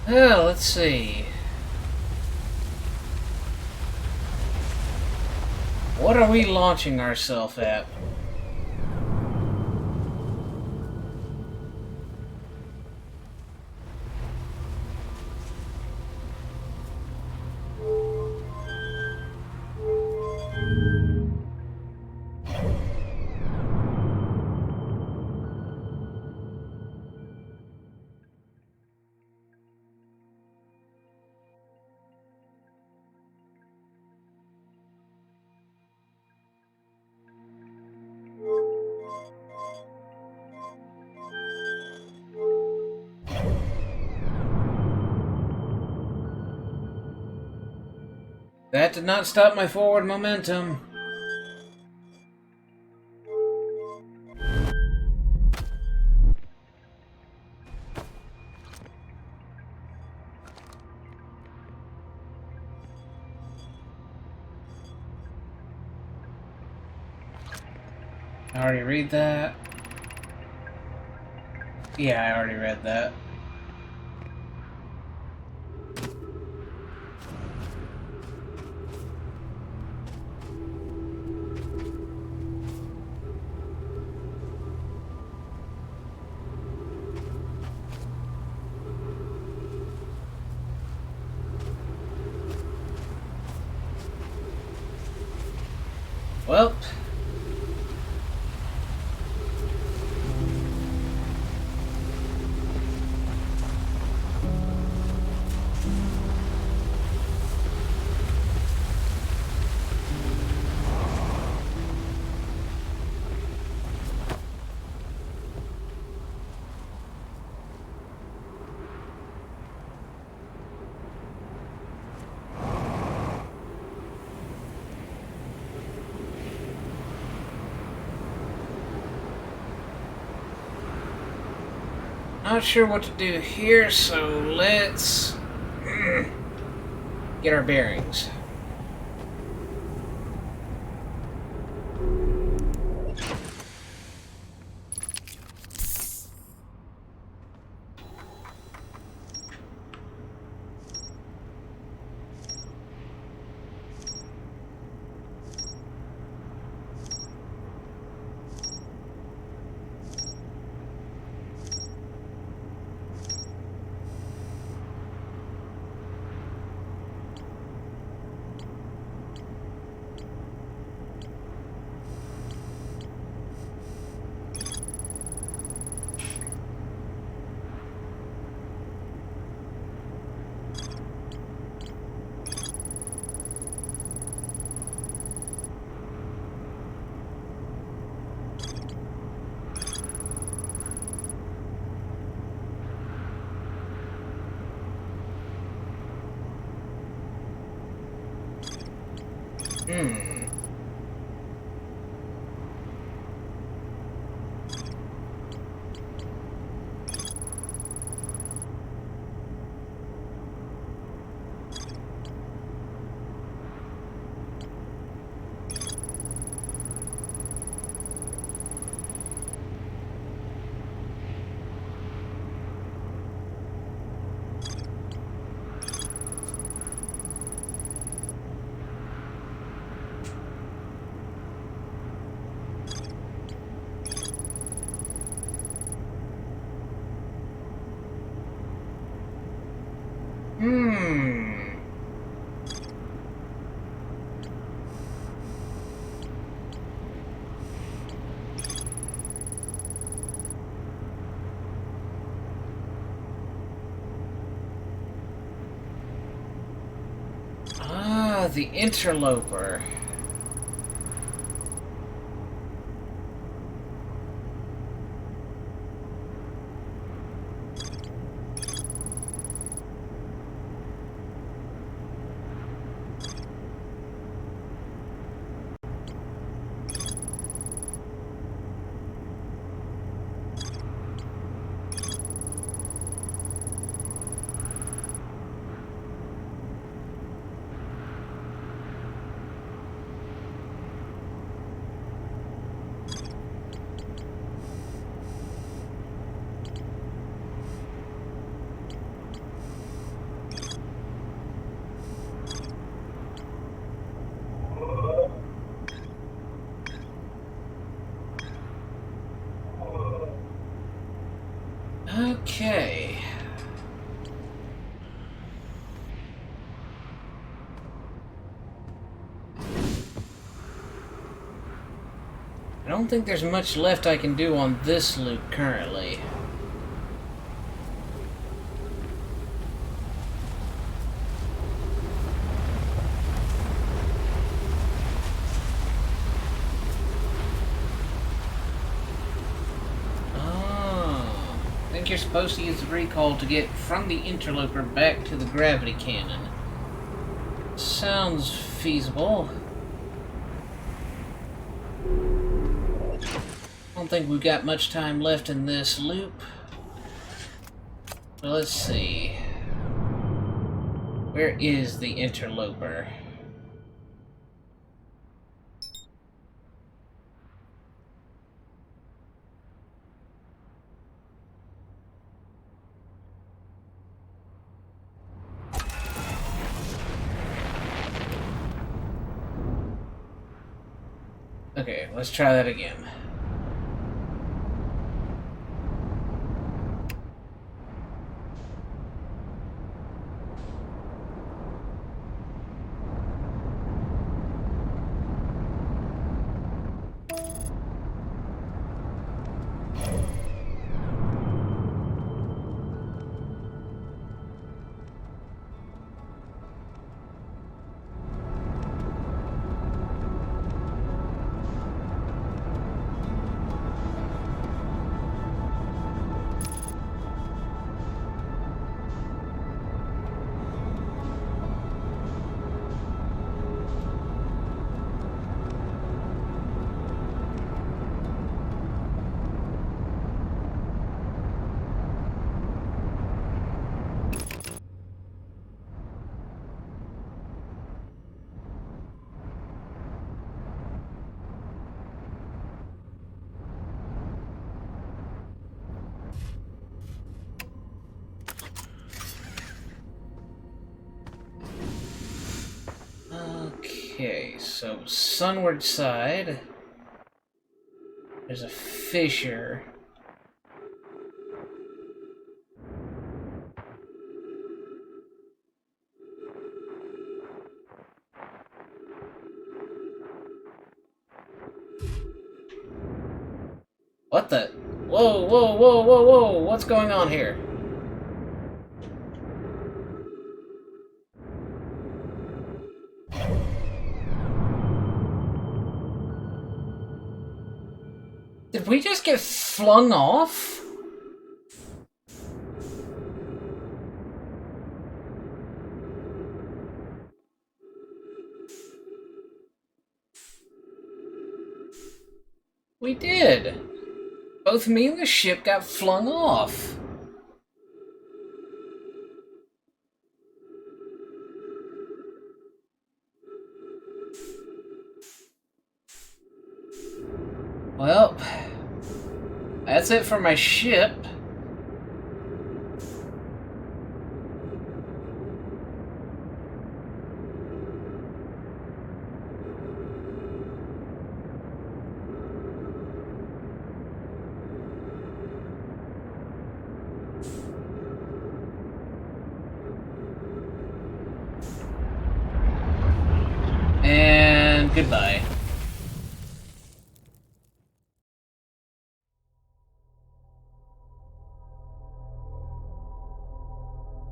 Well, let's see. What are we launching ourselves at? That did not stop my forward momentum. I already read that. Yeah, I already read that. Well. Not sure what to do here, so let's get our bearings. Ah, the interloper. Okay. I don't think there's much left I can do on this loop currently. You're supposed to use the recall to get from the interloper back to the gravity cannon. Sounds feasible. I don't think we've got much time left in this loop. But let's see. Where is the interloper? Okay, let's try that again. Okay, so sunward side, there's a fissure. What the? Whoa, whoa, whoa, whoa, whoa, what's going on here? Did we just get flung off? We did. Both me and the ship got flung off. Well, that's it for my ship. And goodbye.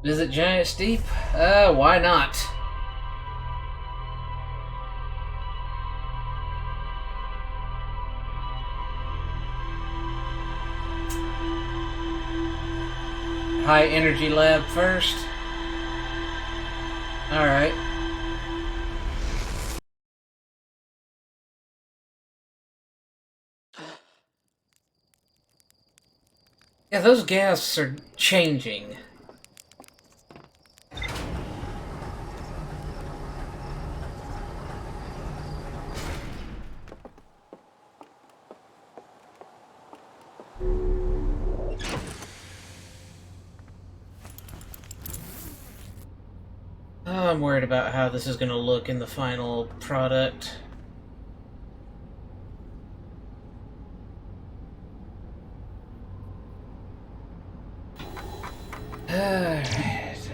Visit Giant Steep? Why not? High energy lab first. Alright. Yeah, those gas are changing. I'm worried about how this is going to look in the final product. Alright.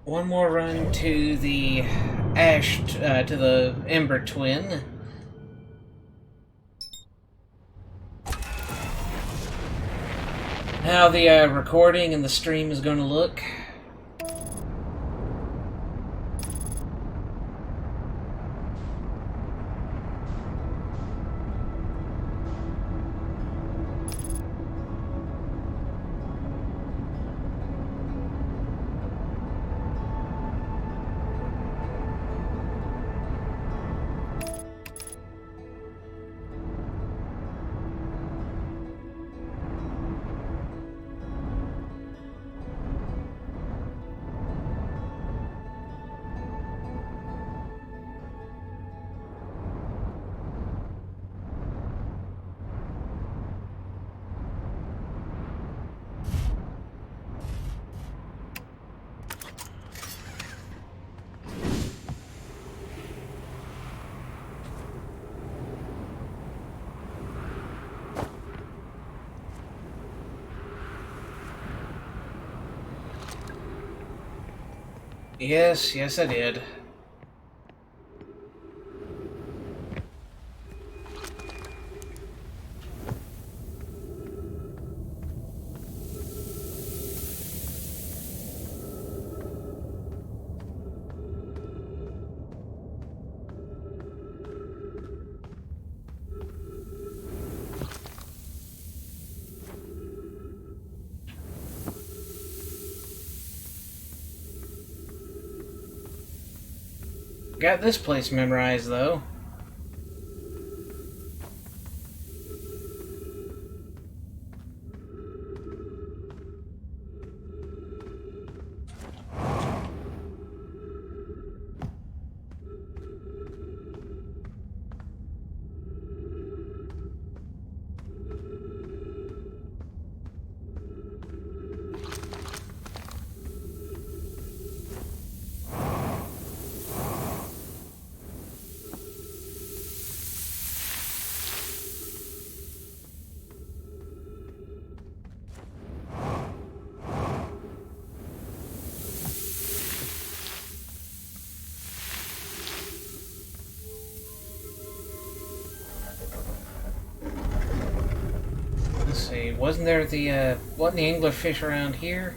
One more run to the to the Ember Twin. How the recording and the stream is going to look. Yes, yes I did. Got this place memorized, though. Let's see, wasn't there wasn't the anglerfish around here?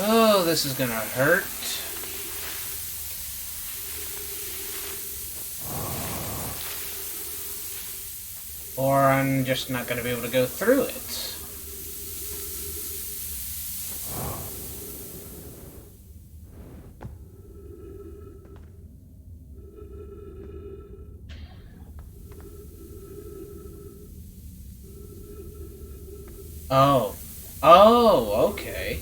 Oh, this is gonna hurt. Or I'm just not gonna be able to go through it. Oh. Oh, okay.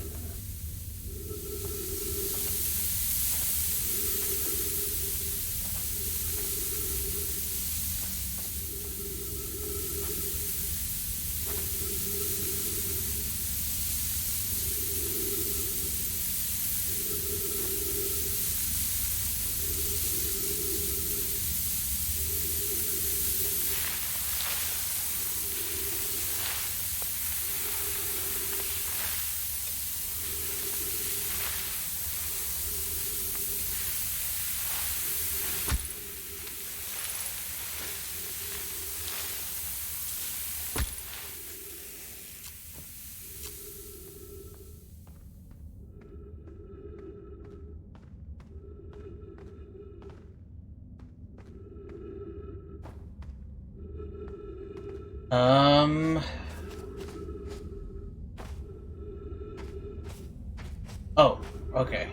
Um... Oh, okay.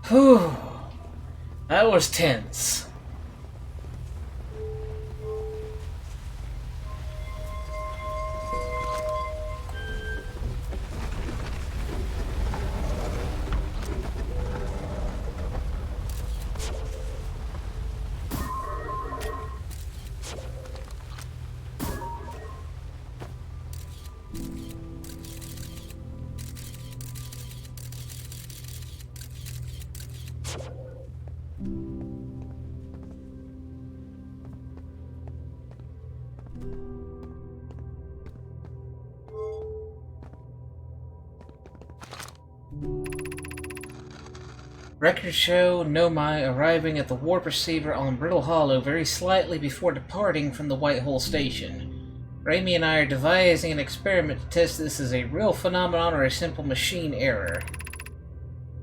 Whew. That was tense. Records show Nomai arriving at the warp receiver on Brittle Hollow very slightly before departing from the White Hole Station. Raimi and I are devising an experiment to test this as a real phenomenon or a simple machine error.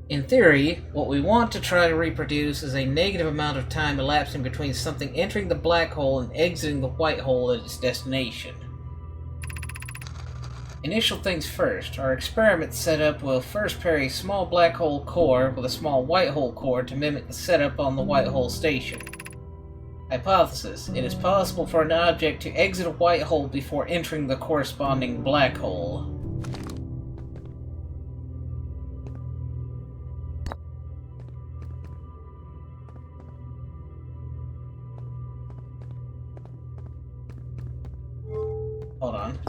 In theory, what we want to try to reproduce is a negative amount of time elapsing between something entering the black hole and exiting the white hole at its destination. Initial things first, our experiment setup will first pair a small black hole core with a small white hole core to mimic the setup on the White Hole Station. Hypothesis: it is possible for an object to exit a white hole before entering the corresponding black hole. Hold on.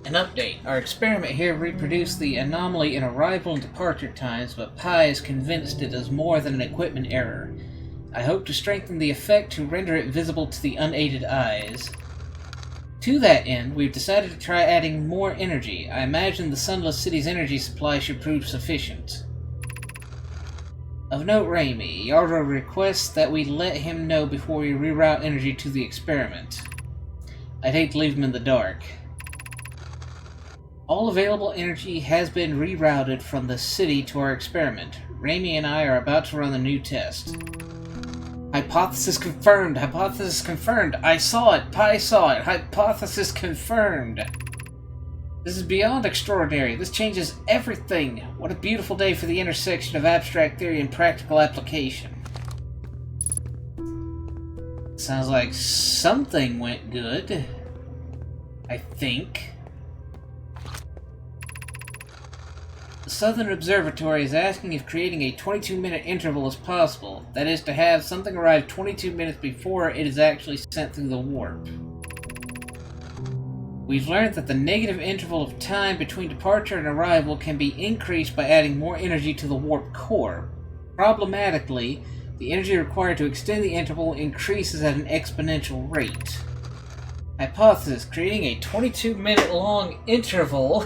An update. Our experiment here reproduced the anomaly in arrival and departure times, but Pi is convinced it is more than an equipment error. I hope to strengthen the effect to render it visible to the unaided eyes. To that end, we've decided to try adding more energy. I imagine the Sunless City's energy supply should prove sufficient. Of note, Raimi, Yardo requests that we let him know before we reroute energy to the experiment. I'd hate to leave him in the dark. All available energy has been rerouted from the city to our experiment. Raimi and I are about to run the new test. Hypothesis confirmed! Hypothesis confirmed! I saw it! Pi saw it! Hypothesis confirmed! This is beyond extraordinary. This changes everything. What a beautiful day for the intersection of abstract theory and practical application. Sounds like something went good. I think. The Southern Observatory is asking if creating a 22-minute interval is possible. That is, to have something arrive 22 minutes before it is actually sent through the warp. We've learned that the negative interval of time between departure and arrival can be increased by adding more energy to the warp core. Problematically, the energy required to extend the interval increases at an exponential rate. Hypothesis: creating a 22-minute long interval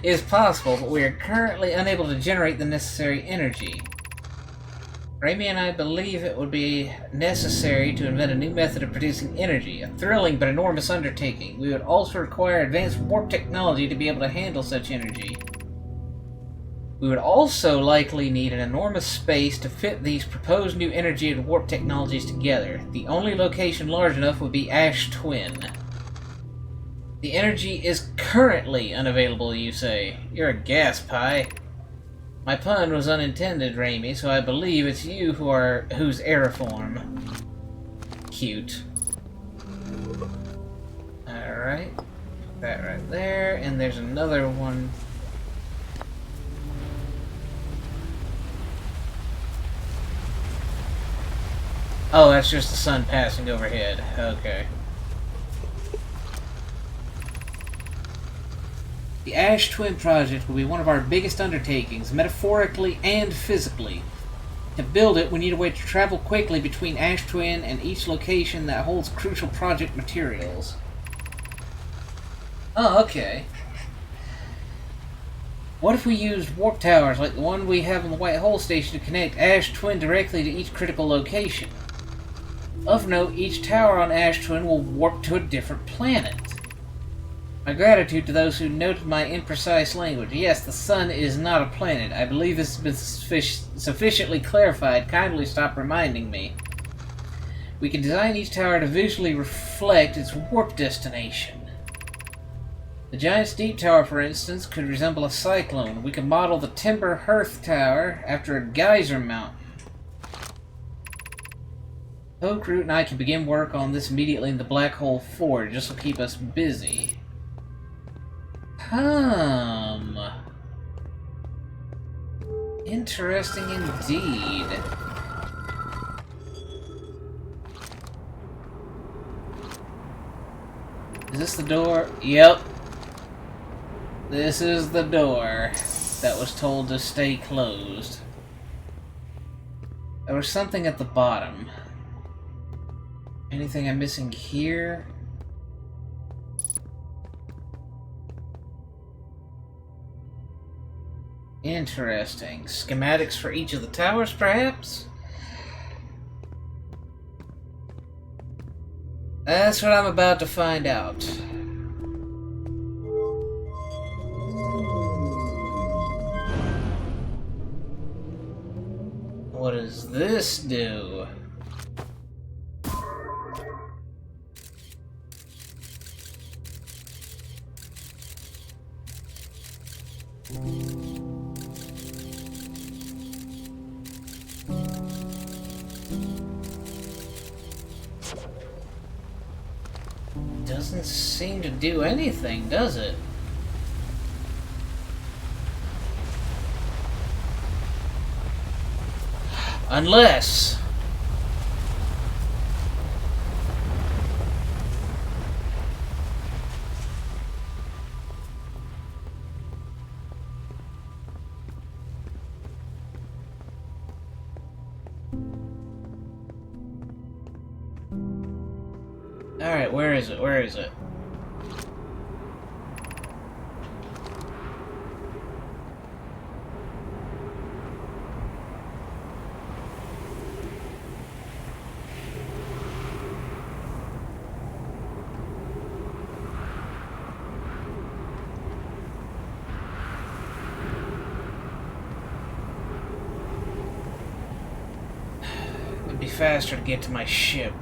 is possible, but we are currently unable to generate the necessary energy. Raimi and I believe it would be necessary to invent a new method of producing energy, a thrilling but enormous undertaking. We would also require advanced warp technology to be able to handle such energy. We would also likely need an enormous space to fit these proposed new energy and warp technologies together. The only location large enough would be Ash Twin. The energy is currently unavailable, you say. You're a gas pie. My pun was unintended, Raimi, so I believe it's you who's aeriform. Cute. Alright. That right there, and there's another one. Oh, that's just the sun passing overhead. Okay. The Ash Twin Project will be one of our biggest undertakings, metaphorically and physically. To build it, we need a way to travel quickly between Ash Twin and each location that holds crucial project materials. Oh, okay. What if we used warp towers like the one we have on the White Hole Station to connect Ash Twin directly to each critical location? Of note, each tower on Ash Twin will warp to a different planet. My gratitude to those who noted my imprecise language. Yes, the sun is not a planet. I believe this has been sufficiently clarified. Kindly stop reminding me. We can design each tower to visually reflect its warp destination. The Giant's Deep Tower, for instance, could resemble a cyclone. We could model the Timber Hearth Tower after a geyser mountain. Poke, Root, and I can begin work on this immediately in the Black Hole Forge. This will keep us busy. Interesting indeed. Is this the door? Yep. This is the door that was told to stay closed. There was something at the bottom. Anything I'm missing here? Interesting. Schematics for each of the towers, perhaps? That's what I'm about to find out. What does this do? Doesn't seem to do anything, does it? Unless... Alright, where is it? Where is it? It'd be faster to get to my ship.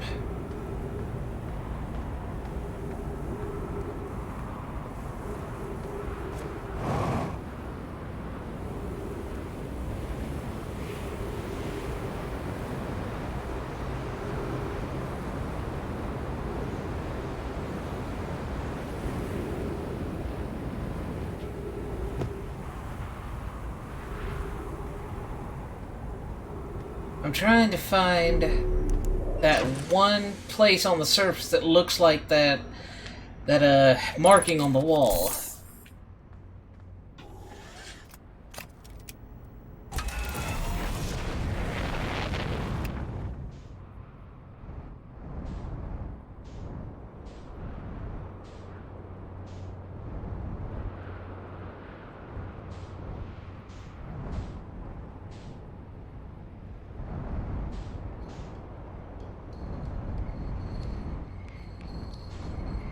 I'm trying to find that one place on the surface that looks like that marking on the wall.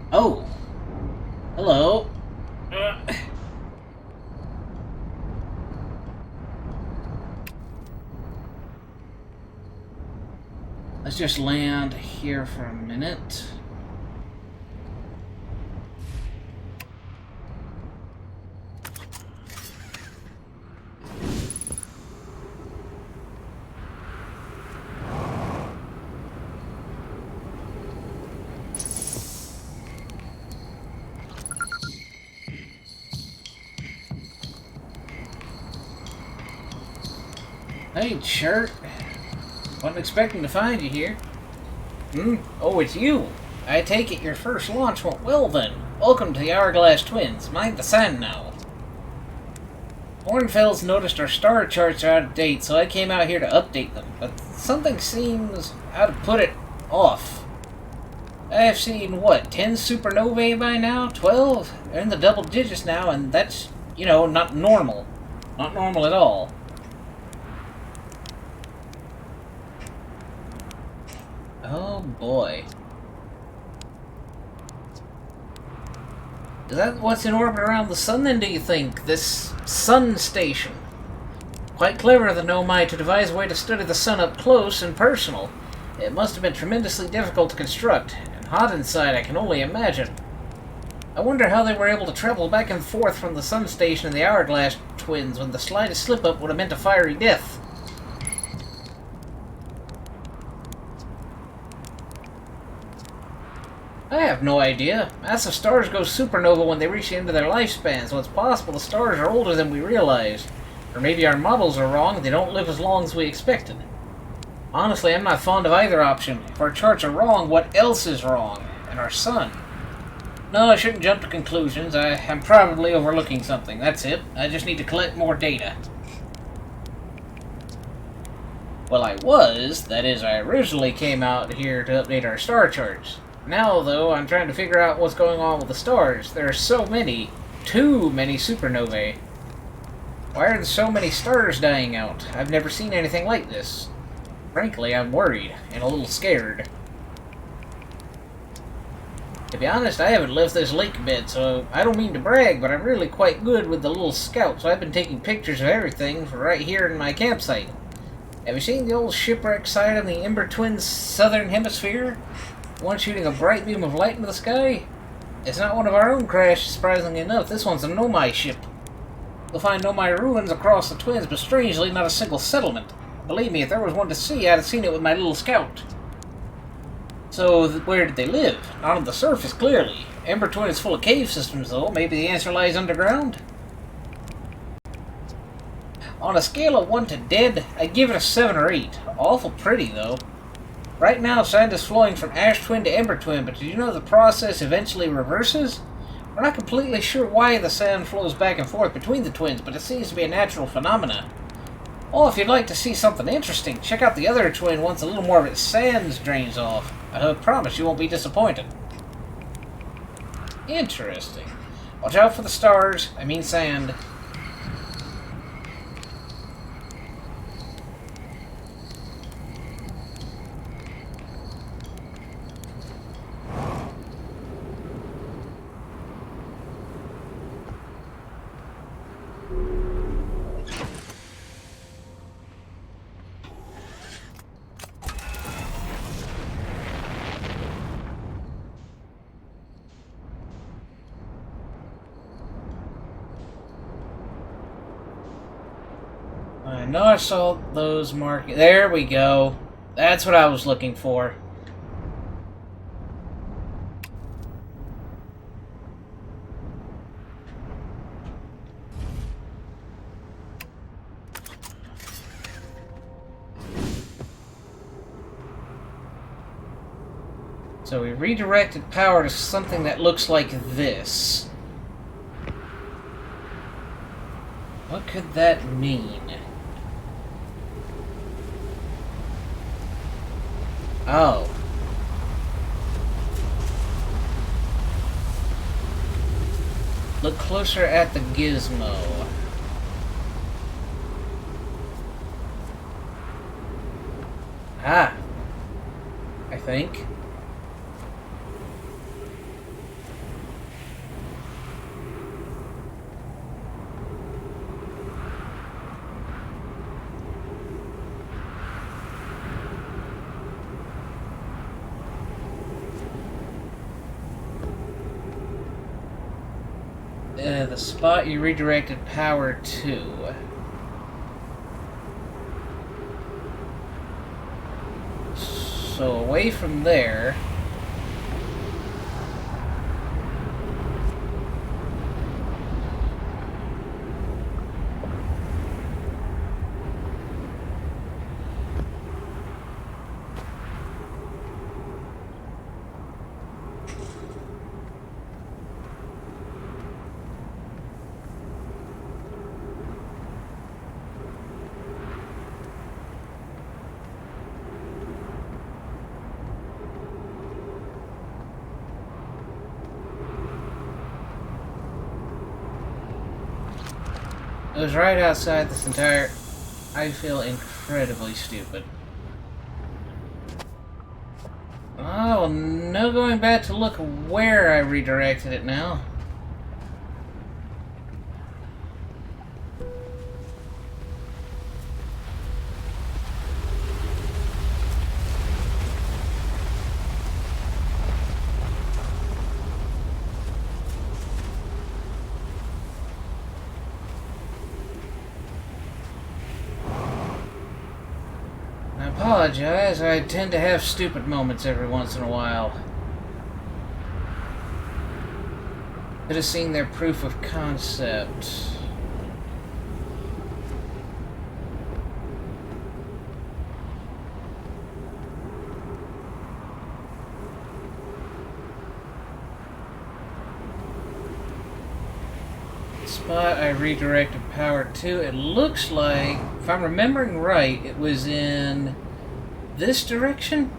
Oh! Hello. Let's just land here for a minute. Hey, Chert. Wasn't expecting to find you here. Oh, it's you. I take it your first launch went well then. Welcome to the Hourglass Twins. Mind the sign now. Hornfels noticed our star charts are out of date, so I came out here to update them. But something seems, how to put it, off. I've seen, what, 10 supernovae by now? 12? They're in the double digits now, and that's, you know, not normal. Not normal at all. Oh boy. Is that what's in orbit around the sun then, do you think? This sun station? Quite clever of the Nomai to devise a way to study the sun up close and personal. It must have been tremendously difficult to construct, and hot inside, I can only imagine. I wonder how they were able to travel back and forth from the Sun Station and the Hourglass Twins when the slightest slip-up would have meant a fiery death. I have no idea. Massive stars go supernova when they reach the end of their lifespan, so it's possible the stars are older than we realized. Or maybe our models are wrong and they don't live as long as we expected. Honestly, I'm not fond of either option. If our charts are wrong, what else is wrong? And our sun? No, I shouldn't jump to conclusions. I'm probably overlooking something. That's it. I just need to collect more data. Well, that is, I originally came out here to update our star charts. Now, though, I'm trying to figure out what's going on with the stars. There are so many. Too many supernovae. Why are there so many stars dying out? I've never seen anything like this. Frankly, I'm worried, and a little scared. To be honest, I haven't left this lake bed, so I don't mean to brag, but I'm really quite good with the little scout, so I've been taking pictures of everything from right here in my campsite. Have you seen the old shipwreck site on the Ember Twins' southern hemisphere? One shooting a bright beam of light into the sky? It's not one of our own crashes, surprisingly enough. This one's a Nomai ship. You'll find Nomai ruins across the Twins, but strangely not a single settlement. Believe me, if there was one to see, I'd have seen it with my little scout. So, where did they live? Not on the surface, clearly. Ember Twin is full of cave systems, though. Maybe the answer lies underground? On a scale of 1 to dead, I'd give it a 7 or 8. Awful pretty, though. Right now, sand is flowing from Ash Twin to Ember Twin, but did you know the process eventually reverses? We're not completely sure why the sand flows back and forth between the twins, but it seems to be a natural phenomenon. Oh, if you'd like to see something interesting, check out the other twin once a little more of its sand drains off. I promise you won't be disappointed. Interesting. Watch out for the stars. I mean sand. I know I saw those markings. There we go. That's what I was looking for. So we redirected power to something that looks like this. What could that mean? Oh. Look closer at the gizmo. Ah. I think. The spot you redirected power to. So away from there. It was right outside this entire... I feel incredibly stupid. Oh, no going back to look where I redirected it now. Apologize, I tend to have stupid moments every once in a while. Could have seen their proof of concept. Spot I redirected power to. It looks like, if I'm remembering right, it was in this direction?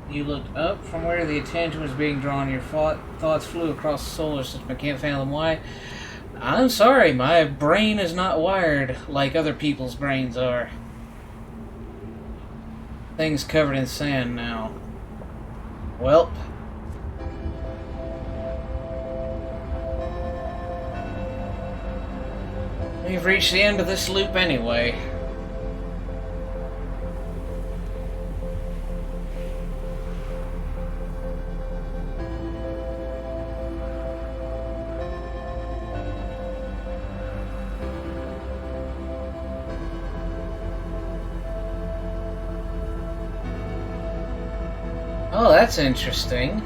You looked up from where the attention was being drawn. Your thoughts flew across the solar system. I can't fathom why. I'm sorry, my brain is not wired like other people's brains are. Thing's covered in sand now. Welp. We've reached the end of this loop anyway. Oh, that's interesting.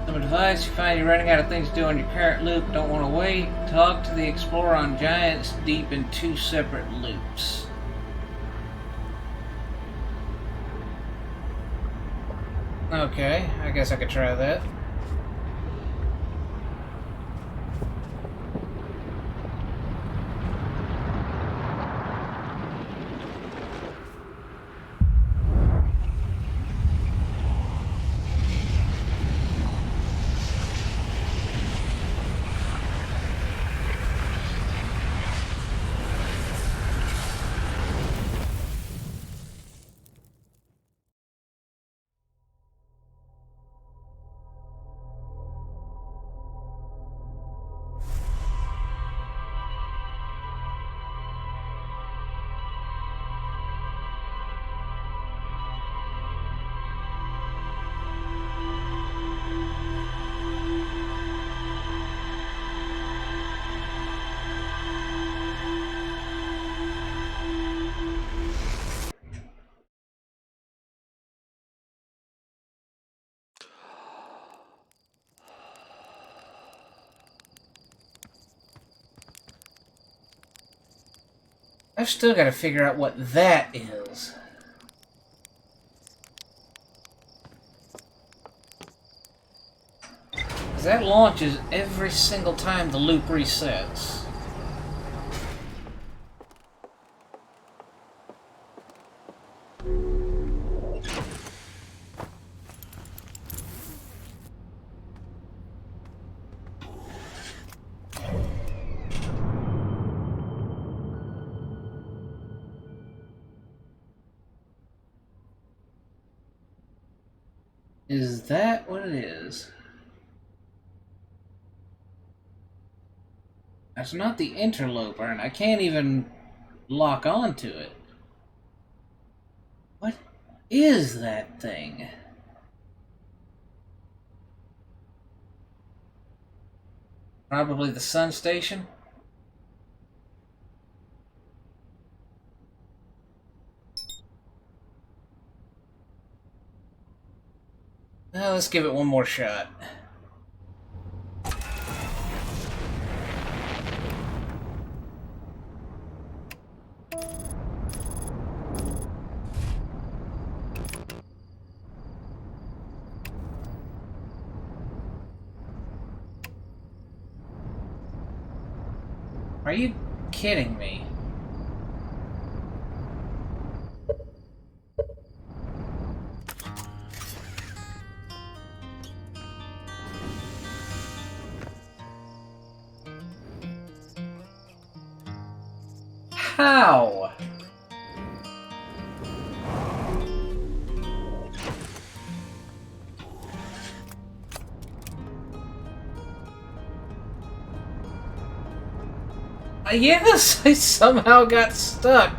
Some advice: you find you're running out of things to do on your current loop, don't want to wait, talk to the explorer on Giants Deep in 2 separate loops. Okay, I guess I could try that. I've still got to figure out what that is. Because that launches every single time the loop resets. Is that what it is? That's not the interloper, and I can't even lock onto it. What is that thing? Probably the sun station? Well, let's give it one more shot. Are you kidding me? How? Yes, I somehow got stuck.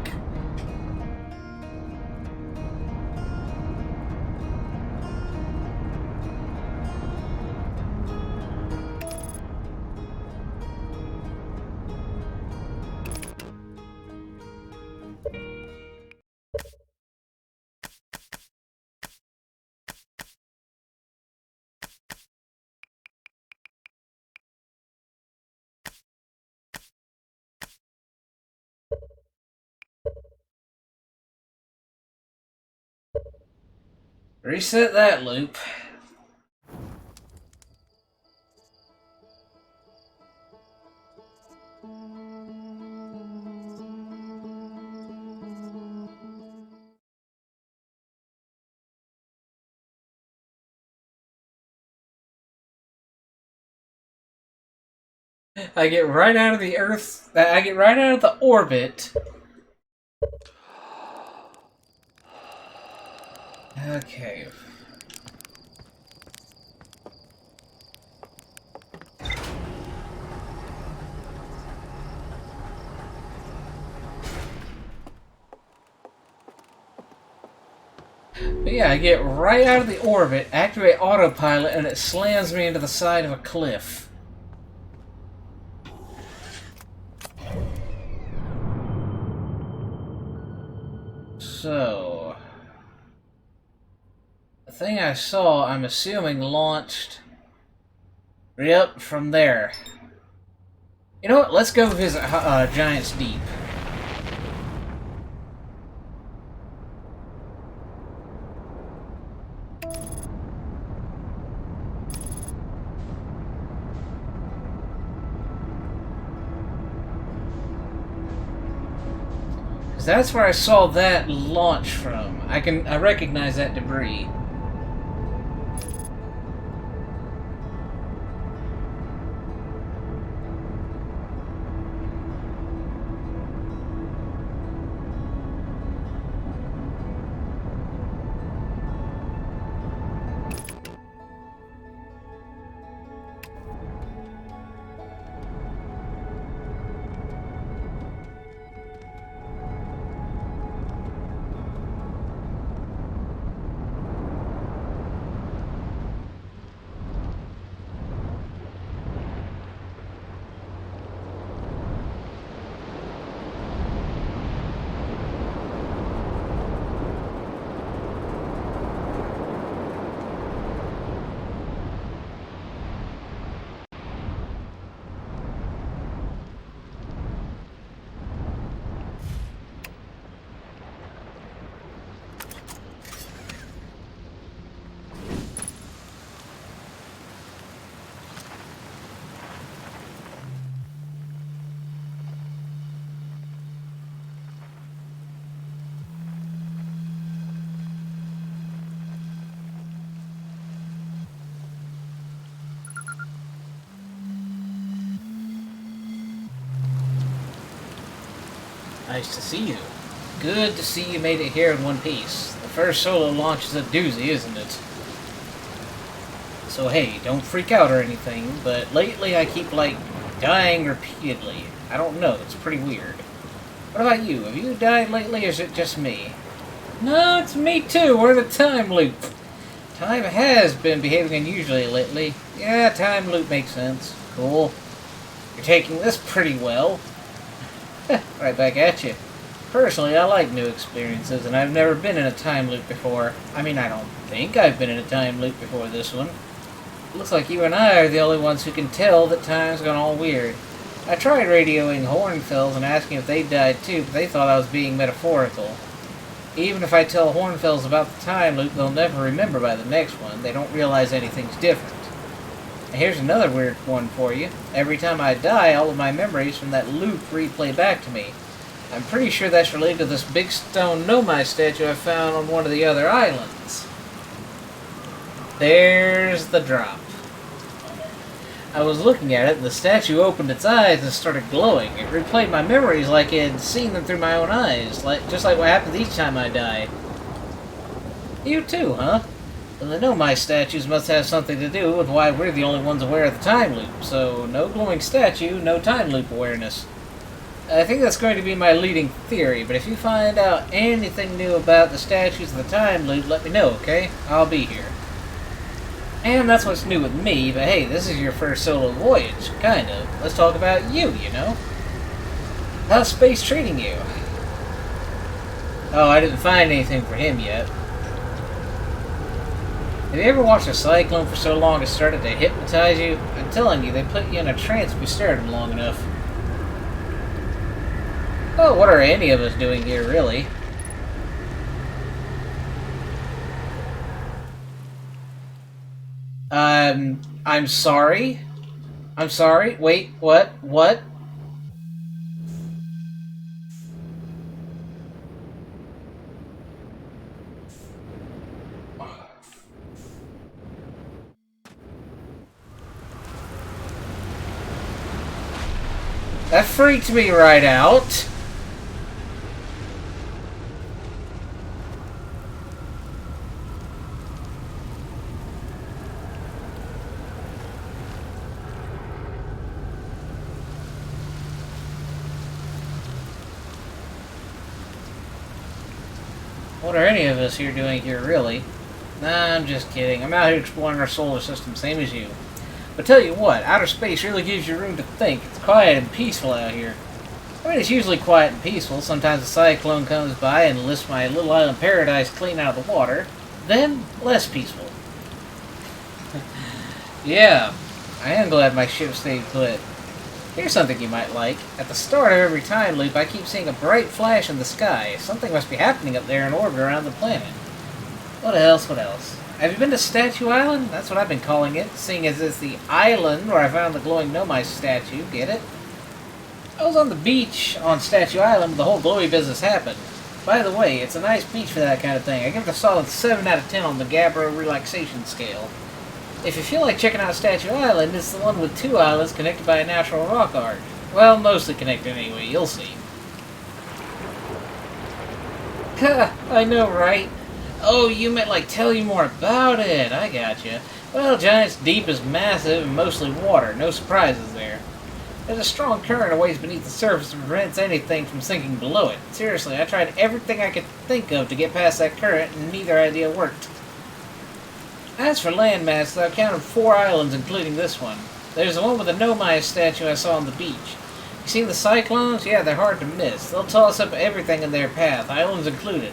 Reset that loop. I get right out of the Earth. I get right out of the orbit. Okay. But yeah, I get right out of the orbit, activate autopilot, and it slams me into the side of a cliff. So... the thing I saw, I'm assuming, launched... yep, from there. You know what? Let's go visit Giant's Deep. Because that's where I saw that launch from. I recognize that debris. Nice to see you. Good to see you made it here in one piece. The first solo launch is a doozy, isn't it? So hey, don't freak out or anything, but lately I keep, like, dying repeatedly. I don't know, it's pretty weird. What about you? Have you died lately, or is it just me? No, it's me too. We're in a time loop. Time has been behaving unusually lately. Yeah, time loop makes sense. Cool. You're taking this pretty well. Right back at you. Personally, I like new experiences, and I've never been in a time loop before. I mean, I don't think I've been in a time loop before this one. It looks like you and I are the only ones who can tell that time's gone all weird. I tried radioing Hornfells and asking if they died too, but they thought I was being metaphorical. Even if I tell Hornfells about the time loop, they'll never remember by the next one. They don't realize anything's different. Here's another weird one for you. Every time I die, all of my memories from that loop replay back to me. I'm pretty sure that's related to this big stone Nomai statue I found on one of the other islands. There's the drop. I was looking at it, and the statue opened its eyes and started glowing. It replayed my memories like it had seen them through my own eyes, just like what happens each time I die. You too, huh? Well, the Nomai statues must have something to do with why we're the only ones aware of the time loop, so no glowing statue, no time loop awareness. I think that's going to be my leading theory, but if you find out anything new about the statues of the time loop, let me know, okay? I'll be here. And that's what's new with me, but hey, this is your first solo voyage, kind of. Let's talk about you, you know? How's space treating you? Oh, I didn't find anything for him yet. Have you ever watched a cyclone for so long it started to hypnotize you? I'm telling you, they put you in a trance if you stare at them long enough. Oh, what are any of us doing here, really? I'm sorry? I'm sorry? Wait, what? What? That freaked me right out. What are any of us here doing here, really? Nah, I'm just kidding. I'm out here exploring our solar system, same as you. But tell you what, outer space really gives you room to think. It's quiet and peaceful out here. I mean, it's usually quiet and peaceful. Sometimes a cyclone comes by and lifts my little island paradise clean out of the water. Then, less peaceful. Yeah, I am glad my ship stayed put. Here's something you might like. At the start of every time loop, I keep seeing a bright flash in the sky. Something must be happening up there in orbit around the planet. What else? What else? Have you been to Statue Island? That's what I've been calling it, seeing as it's the island where I found the glowing Nomai statue. Get it? I was on the beach on Statue Island when the whole glowy business happened. By the way, it's a nice beach for that kind of thing. I give it a solid 7 out of 10 on the Gabbro relaxation scale. If you feel like checking out Statue Island, it's the one with 2 islands connected by a natural rock arch. Well, mostly connected anyway, you'll see. Ha! I know, right? Oh, you meant like tell you more about it. I gotcha. Well, Giant's Deep is massive and mostly water. No surprises there. There's a strong current aways beneath the surface and prevents anything from sinking below it. Seriously, I tried everything I could think of to get past that current, and neither idea worked. As for landmass, I counted 4 islands, including this one. There's the one with the Nomai statue I saw on the beach. You seen the cyclones? Yeah, they're hard to miss. They'll toss up everything in their path, islands included.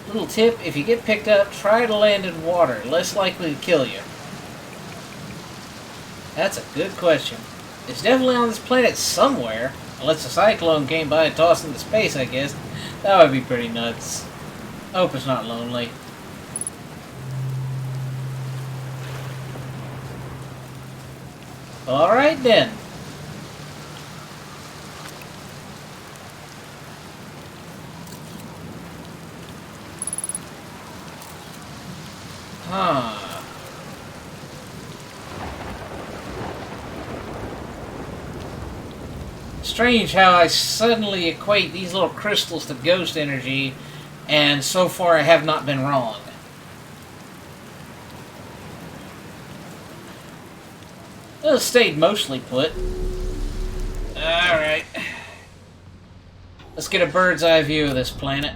Little tip, if you get picked up, try to land in water. Less likely to kill you. That's a good question. It's definitely on this planet somewhere. Unless a cyclone came by and tossed into space, I guess. That would be pretty nuts. I hope it's not lonely. Alright then. Huh. Strange how I suddenly equate these little crystals to ghost energy, and so far I have not been wrong. Well, it stayed mostly put. Alright. Let's get a bird's eye view of this planet.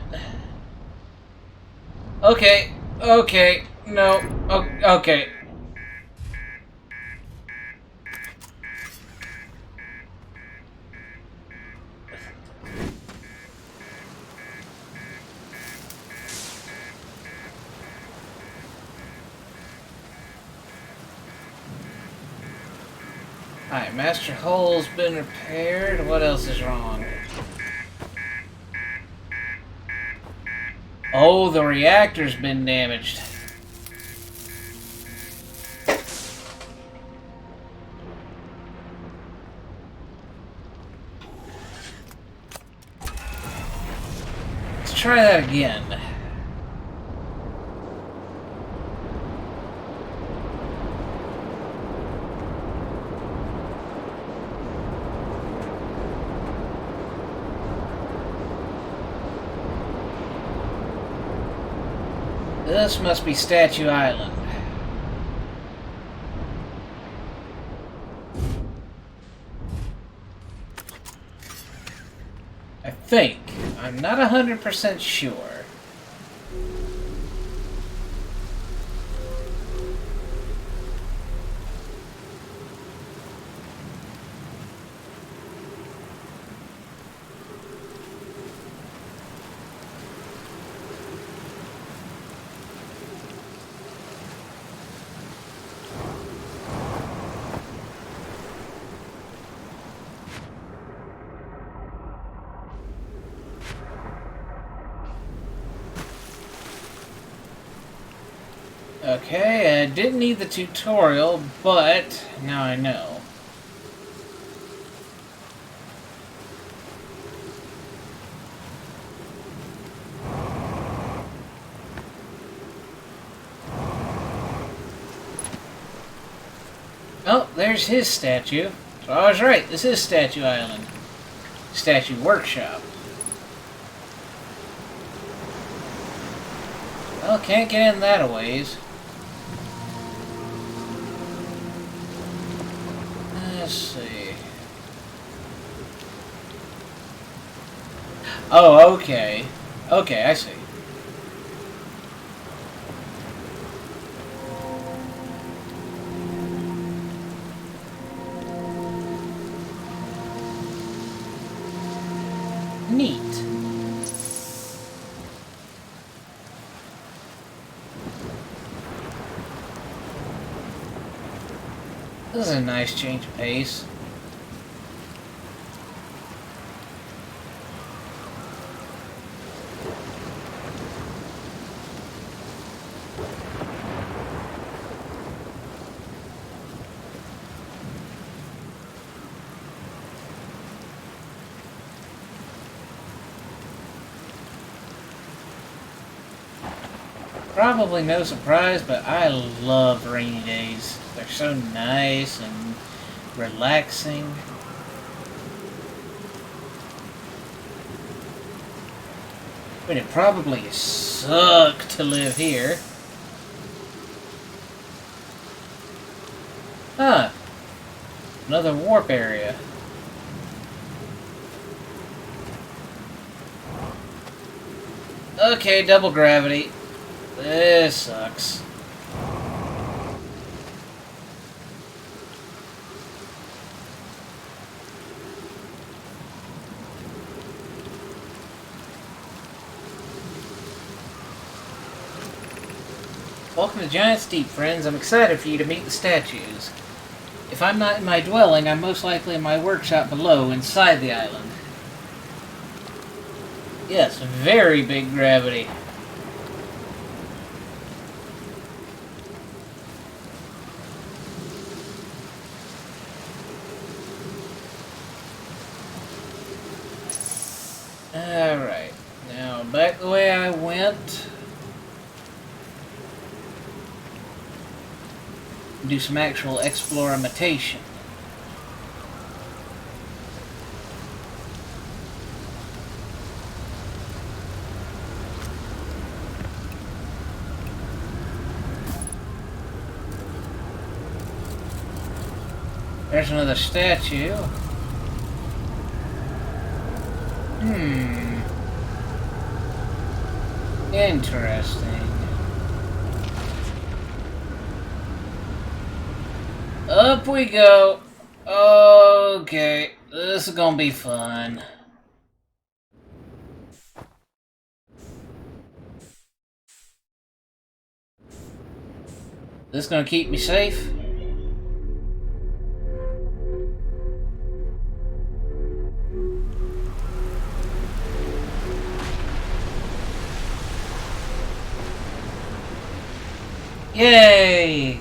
Okay. Okay. No. Okay. Alright, master hull's been repaired. What else is wrong? Oh, the reactor's been damaged. try that again. This must be Statue Island. I think. I'm not 100% sure. Okay, I didn't need the tutorial, but now I know. Oh, there's his statue. So I was right, this is Statue Island. Statue Workshop. Well, can't get in that a ways. Let's see. Oh, okay. Okay, I see. Neat. This is a nice change of pace. Probably no surprise, but I love rainy days. They're so nice and relaxing. But it probably sucks to live here. Huh. Another warp area. Okay, double gravity. This sucks. Welcome to Giant's Deep, friends. I'm excited for you to meet the statues. If I'm not in my dwelling, I'm most likely in my workshop below, inside the island. Yes, very big gravity. Alright, now back the way I went. Do some actual exploration. There's another statue. Interesting. Up we go. Okay, this is gonna be fun. This gonna keep me safe? Yay!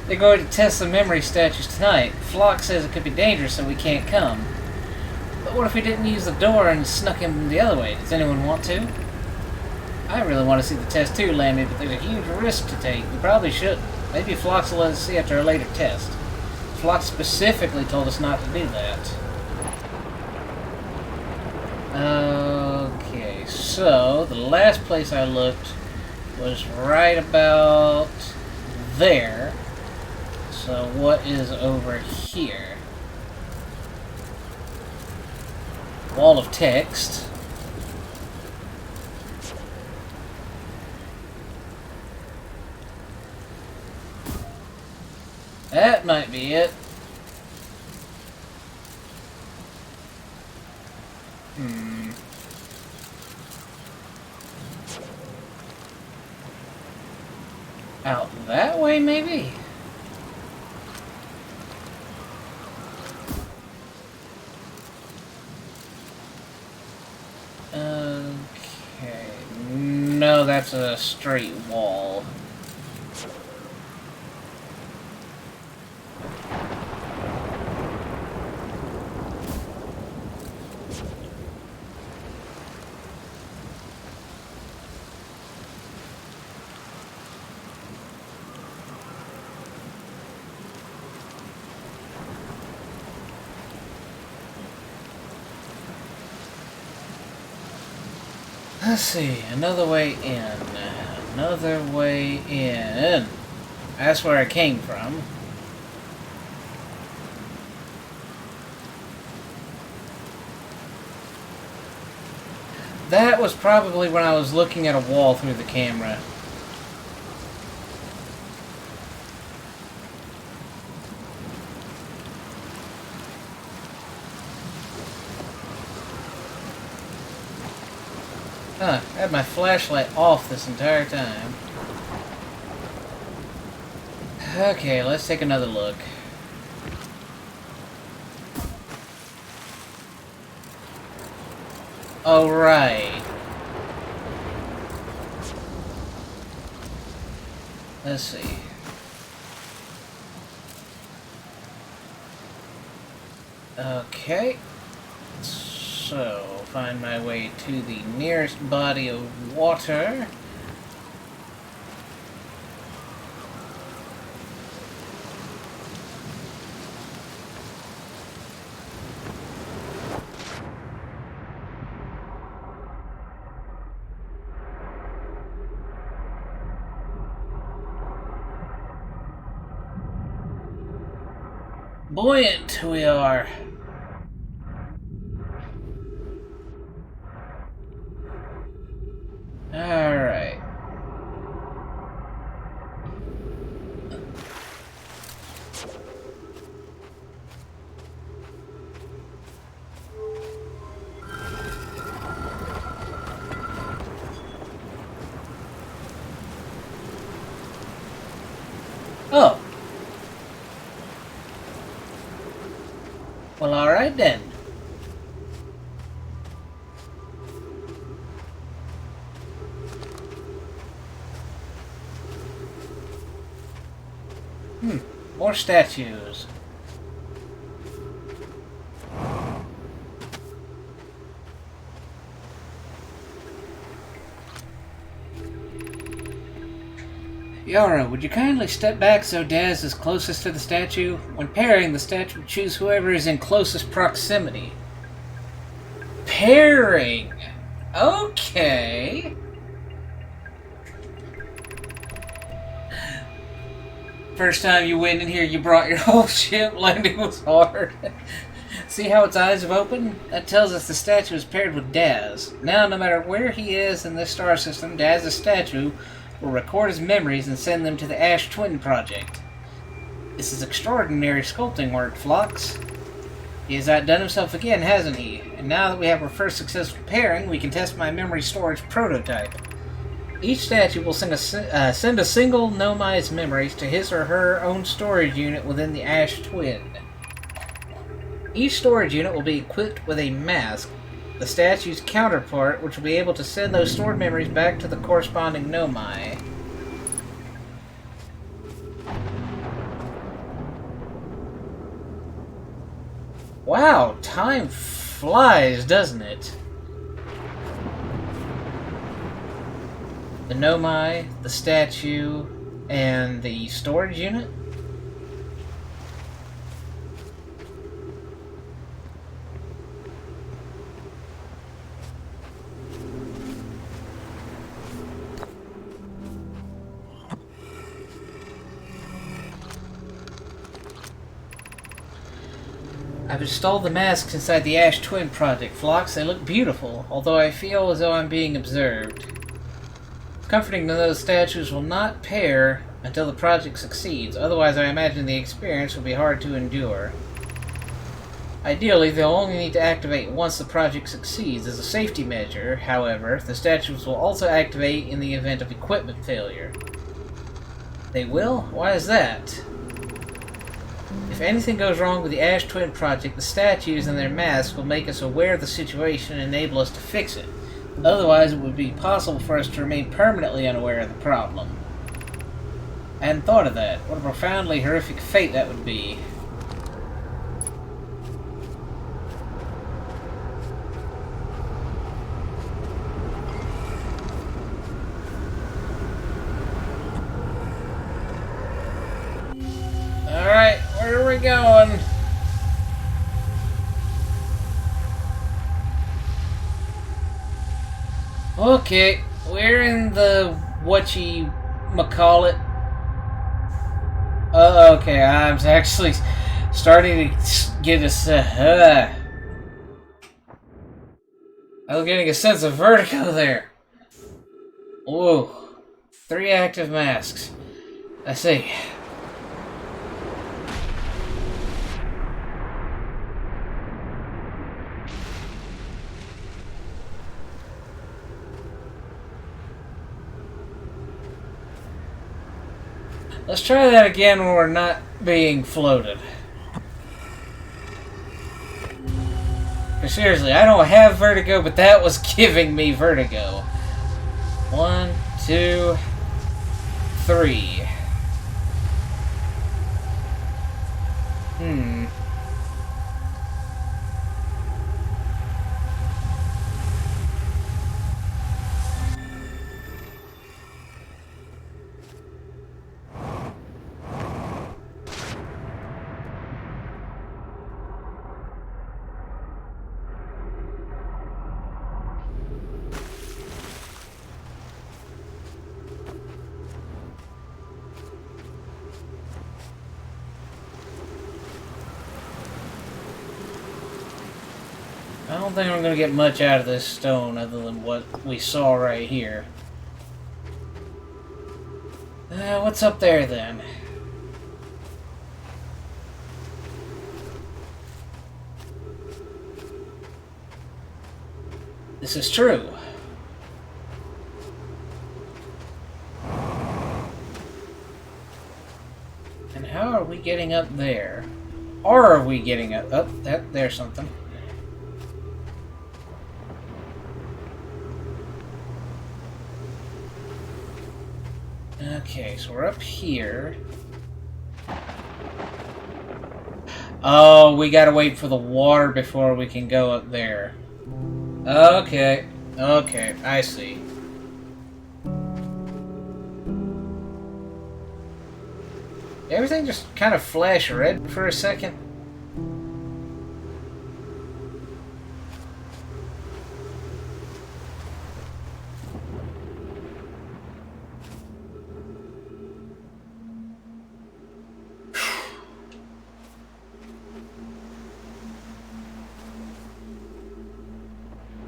They're going to test the memory statues tonight. Flock says it could be dangerous, so we can't come. But what if we didn't use the door and snuck him the other way? Does anyone want to? I really want to see the test too, Lammy, but there's a huge risk to take. We probably shouldn't. Maybe Flox will let us see after a later test. Flox specifically told us not to do that. Okay, so the last place I looked was right about there. So what is over here? Wall of text. That might be it. Out that way, maybe? Okay. No, that's a straight wall. Let's see, another way in. Another way in. That's where I came from. That was probably when I was looking at a wall through the camera. Huh, I had my flashlight off this entire time. Okay, let's take another look. All right. Let's see. Okay. So, find my way to the nearest body of water. Buoyant we are. Alright. Oh. Well, alright then. More statues. Yara, would you kindly step back so Daz is closest to the statue? When pairing, the statue will choose whoever is in closest proximity. Pairing! Okay. First time you went in here, you brought your whole ship. Landing was hard. See how its eyes have opened? That tells us the statue is paired with Daz. Now, no matter where he is in this star system, Daz's statue will record his memories and send them to the Ash Twin Project. This is extraordinary sculpting work, Phlox. He has outdone himself again, hasn't he? And now that we have our first successful pairing, we can test my memory storage prototype. Each statue will send a single Nomai's memories to his or her own storage unit within the Ash Twin. Each storage unit will be equipped with a mask, the statue's counterpart, which will be able to send those stored memories back to the corresponding Nomai. Wow, time flies, doesn't it? The Nomai, the statue, and the storage unit? I've installed the masks inside the Ash Twin Project, Phlox. They look beautiful, although I feel as though I'm being observed. It's comforting to know those statues will not pair until the project succeeds, otherwise I imagine the experience will be hard to endure. Ideally, they'll only need to activate once the project succeeds as a safety measure. However, the statues will also activate in the event of equipment failure. They will? Why is that? If anything goes wrong with the Ash Twin Project, the statues and their masks will make us aware of the situation and enable us to fix it. Otherwise, it would be possible for us to remain permanently unaware of the problem. I hadn't thought of that. What a profoundly horrific fate that would be. Alright, where are we going? Okay, we're in the whatchamacallit. Okay, I'm actually starting to get a I was getting a sense of vertigo there. Whoa. 3 active masks. I see. Let's try that again when we're not being floated. But seriously, I don't have vertigo, but that was giving me vertigo. 1, 2, 3. I don't think I'm going to get much out of this stone other than what we saw right here. What's up there then? This is true. And how are we getting up there? Or are we getting up? Oh, there's something. Okay, so we're up here. Oh, we gotta wait for the water before we can go up there. Okay, okay, I see. Everything just kind of flashed red for a second.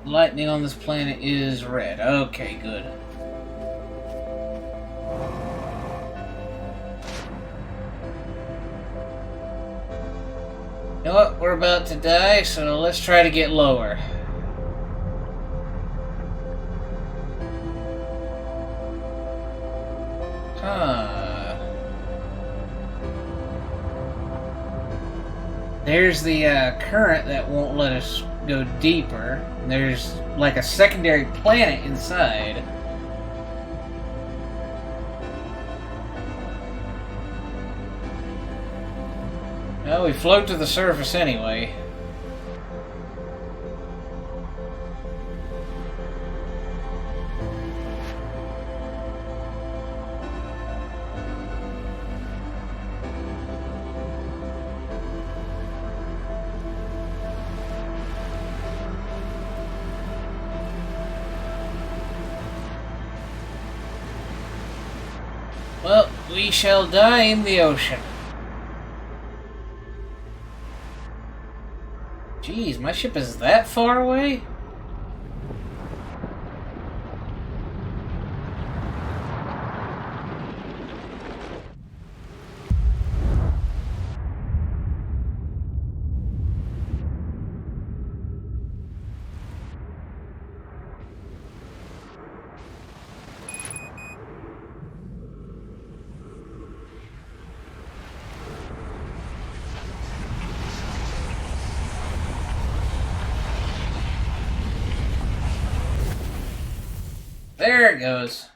Lightning on this planet is red. Okay, good. You know what? We're about to die, so let's try to get lower. Huh. There's the current that won't let us go deeper. There's like a secondary planet inside. Well, we float to the surface anyway. Well, we shall die in the ocean. Jeez, my ship is that far away? There it goes.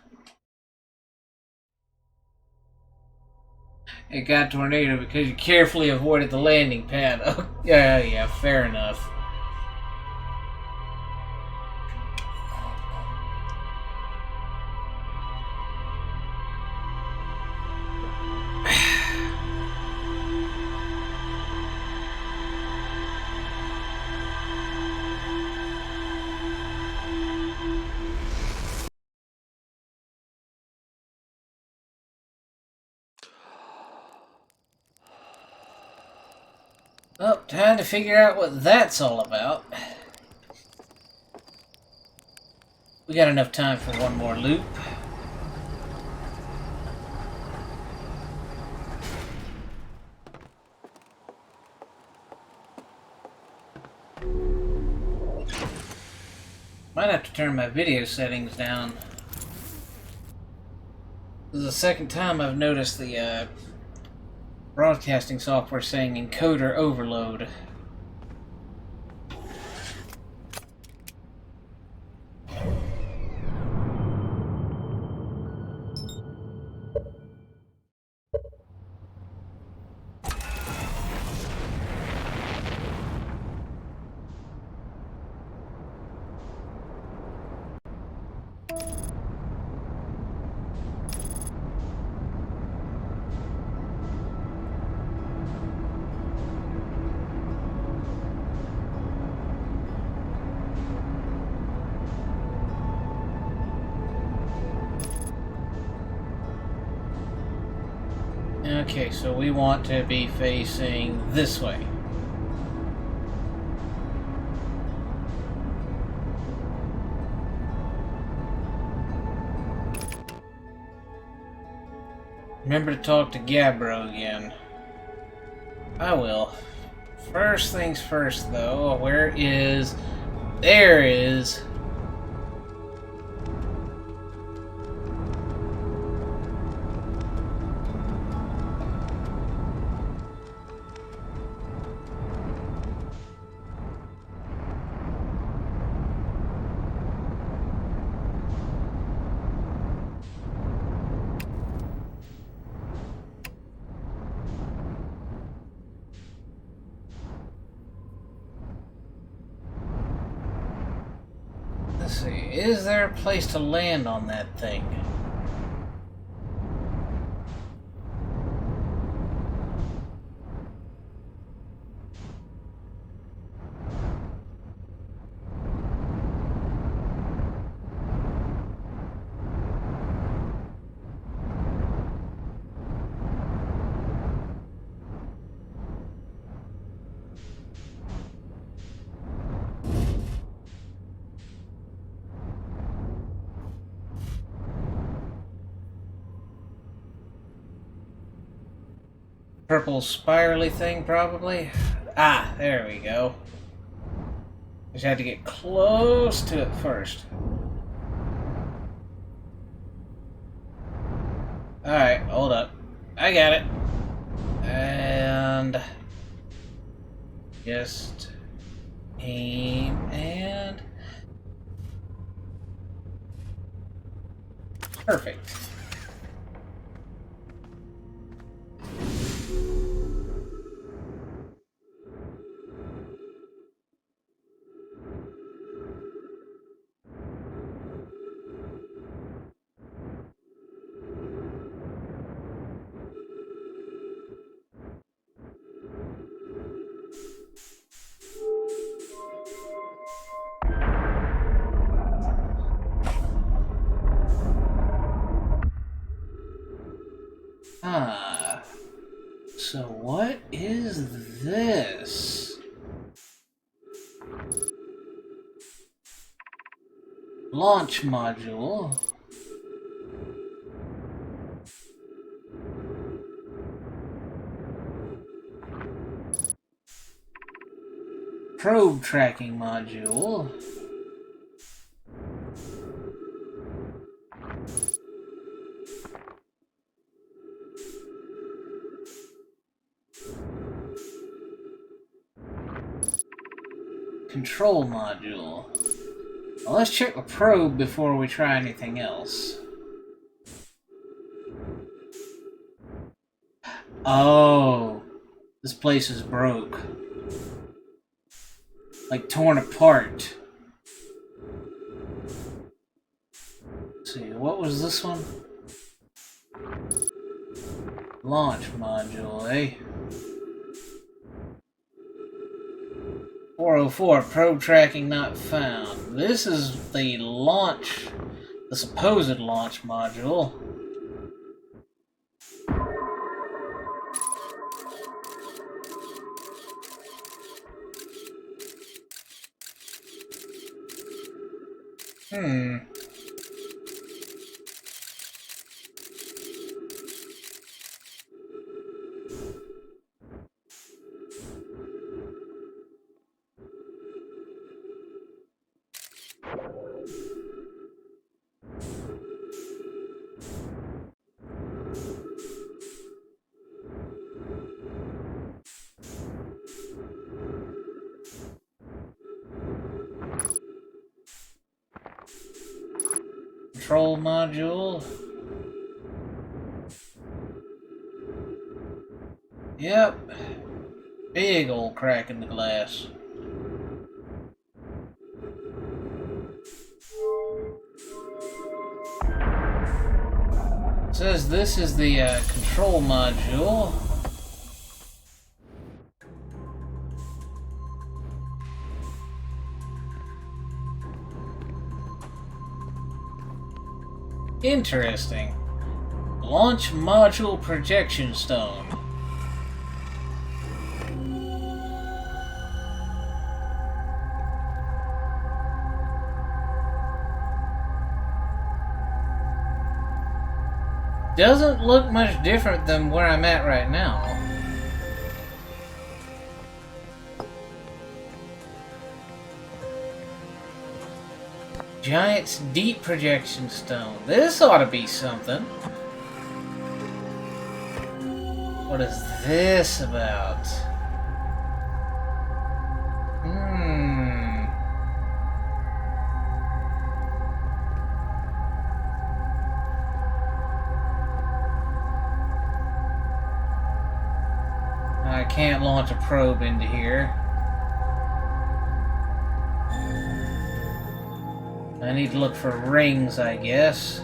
It got tornado because you carefully avoided the landing pad. Oh, yeah, fair enough. Oh, time to figure out what that's all about. We got enough time for one more loop. Might have to turn my video settings down. This is the second time I've noticed the broadcasting software saying encoder overload. Okay, so we want to be facing this way. Remember to talk to Gabbro again. I will. First things first, though. Where is... There is... Let's see, is there a place to land on that thing? Purple spirally thing, probably? Ah, there we go. Just had to get close to it first. Alright, hold up. I got it. And... just... aim and... perfect. So what is this? Launch module. Probe tracking module. Control module. Well, let's check the probe before we try anything else. Oh, this place is broke. Like torn apart. Let's see, what was this one? Launch module, eh? 404, probe tracking not found. This is the launch, the supposed launch module. Control module. Yep. Big old crack in the glass. It says this is the control module. Interesting. Launch module projection stone. Doesn't look much different than where I'm at right now. Giant's deep projection stone. This ought to be something. What is this about? I can't launch a probe into here. I need to look for rings, I guess.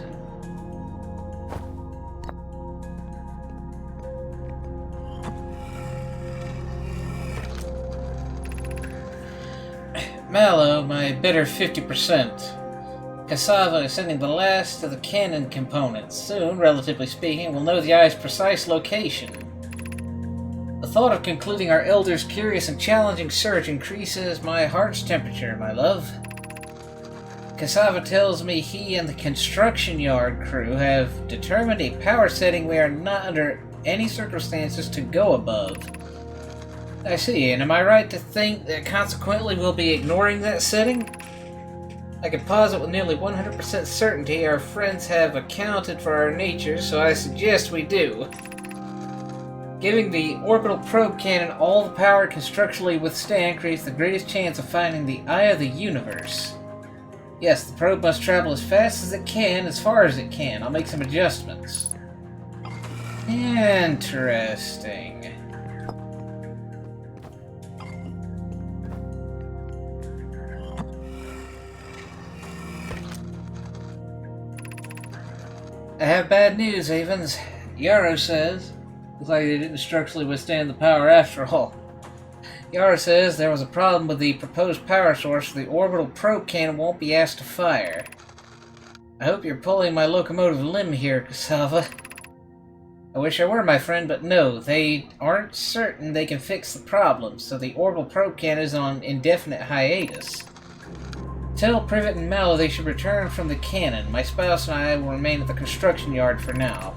Mallow, my bitter 50%. Cassava is sending the last of the cannon components. Soon, relatively speaking, we'll know the eye's precise location. The thought of concluding our elder's curious and challenging search increases my heart's temperature, my love. Cassava tells me he and the construction yard crew have determined a power setting we are not under any circumstances to go above. I see, and am I right to think that consequently we'll be ignoring that setting? I can posit with nearly 100% certainty our friends have accounted for our nature, so I suggest we do. Giving the orbital probe cannon all the power it can structurally withstand creates the greatest chance of finding the eye of the universe. Yes, the probe must travel as fast as it can, as far as it can. I'll make some adjustments. Interesting. I have bad news, Avens. Yarrow says... Looks like they didn't structurally withstand the power after all. Yara says there was a problem with the proposed power source, so the orbital probe cannon won't be asked to fire. I hope you're pulling my locomotive limb here, Cassava. I wish I were, my friend, but no, they aren't certain they can fix the problem, so the orbital probe cannon is on indefinite hiatus. Tell Privet and Mallow they should return from the cannon. My spouse and I will remain at the construction yard for now.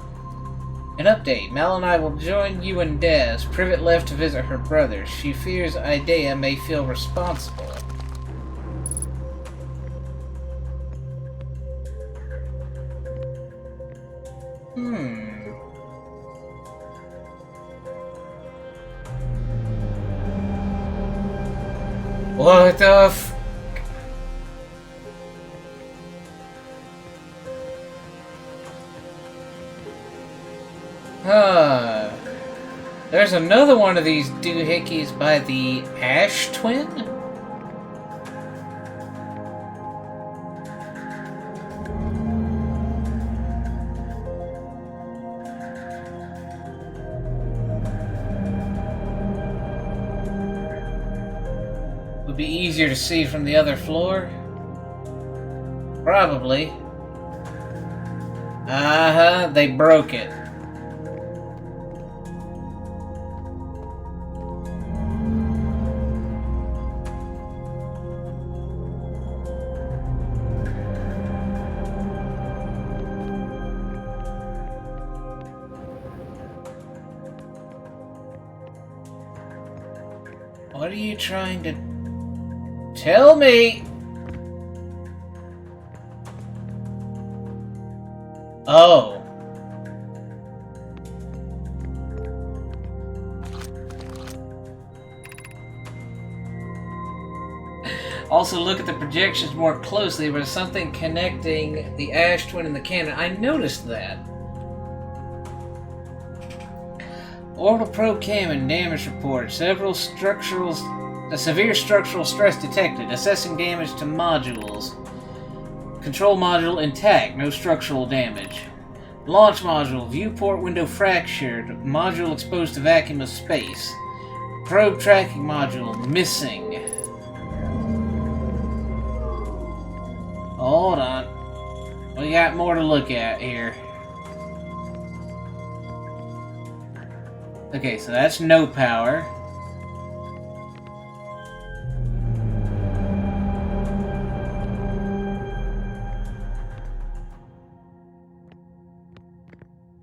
An update. Mallow and I will join you and Daz. Privet left to visit her brother. She fears Idea may feel responsible. What the f... There's another one of these doohickeys by the Ash Twin? Would be easier to see from the other floor? Probably. They broke it. What are you trying to tell me? Oh. Also, look at the projections more closely. There's something connecting the Ash Twin and the cannon. I noticed that. Orbital probe cannon damage report. Severe structural stress detected. Assessing damage to modules. Control module intact. No structural damage. Launch module. Viewport window fractured. Module exposed to vacuum of space. Probe tracking module missing. Hold on. We got more to look at here. Okay, so that's no power.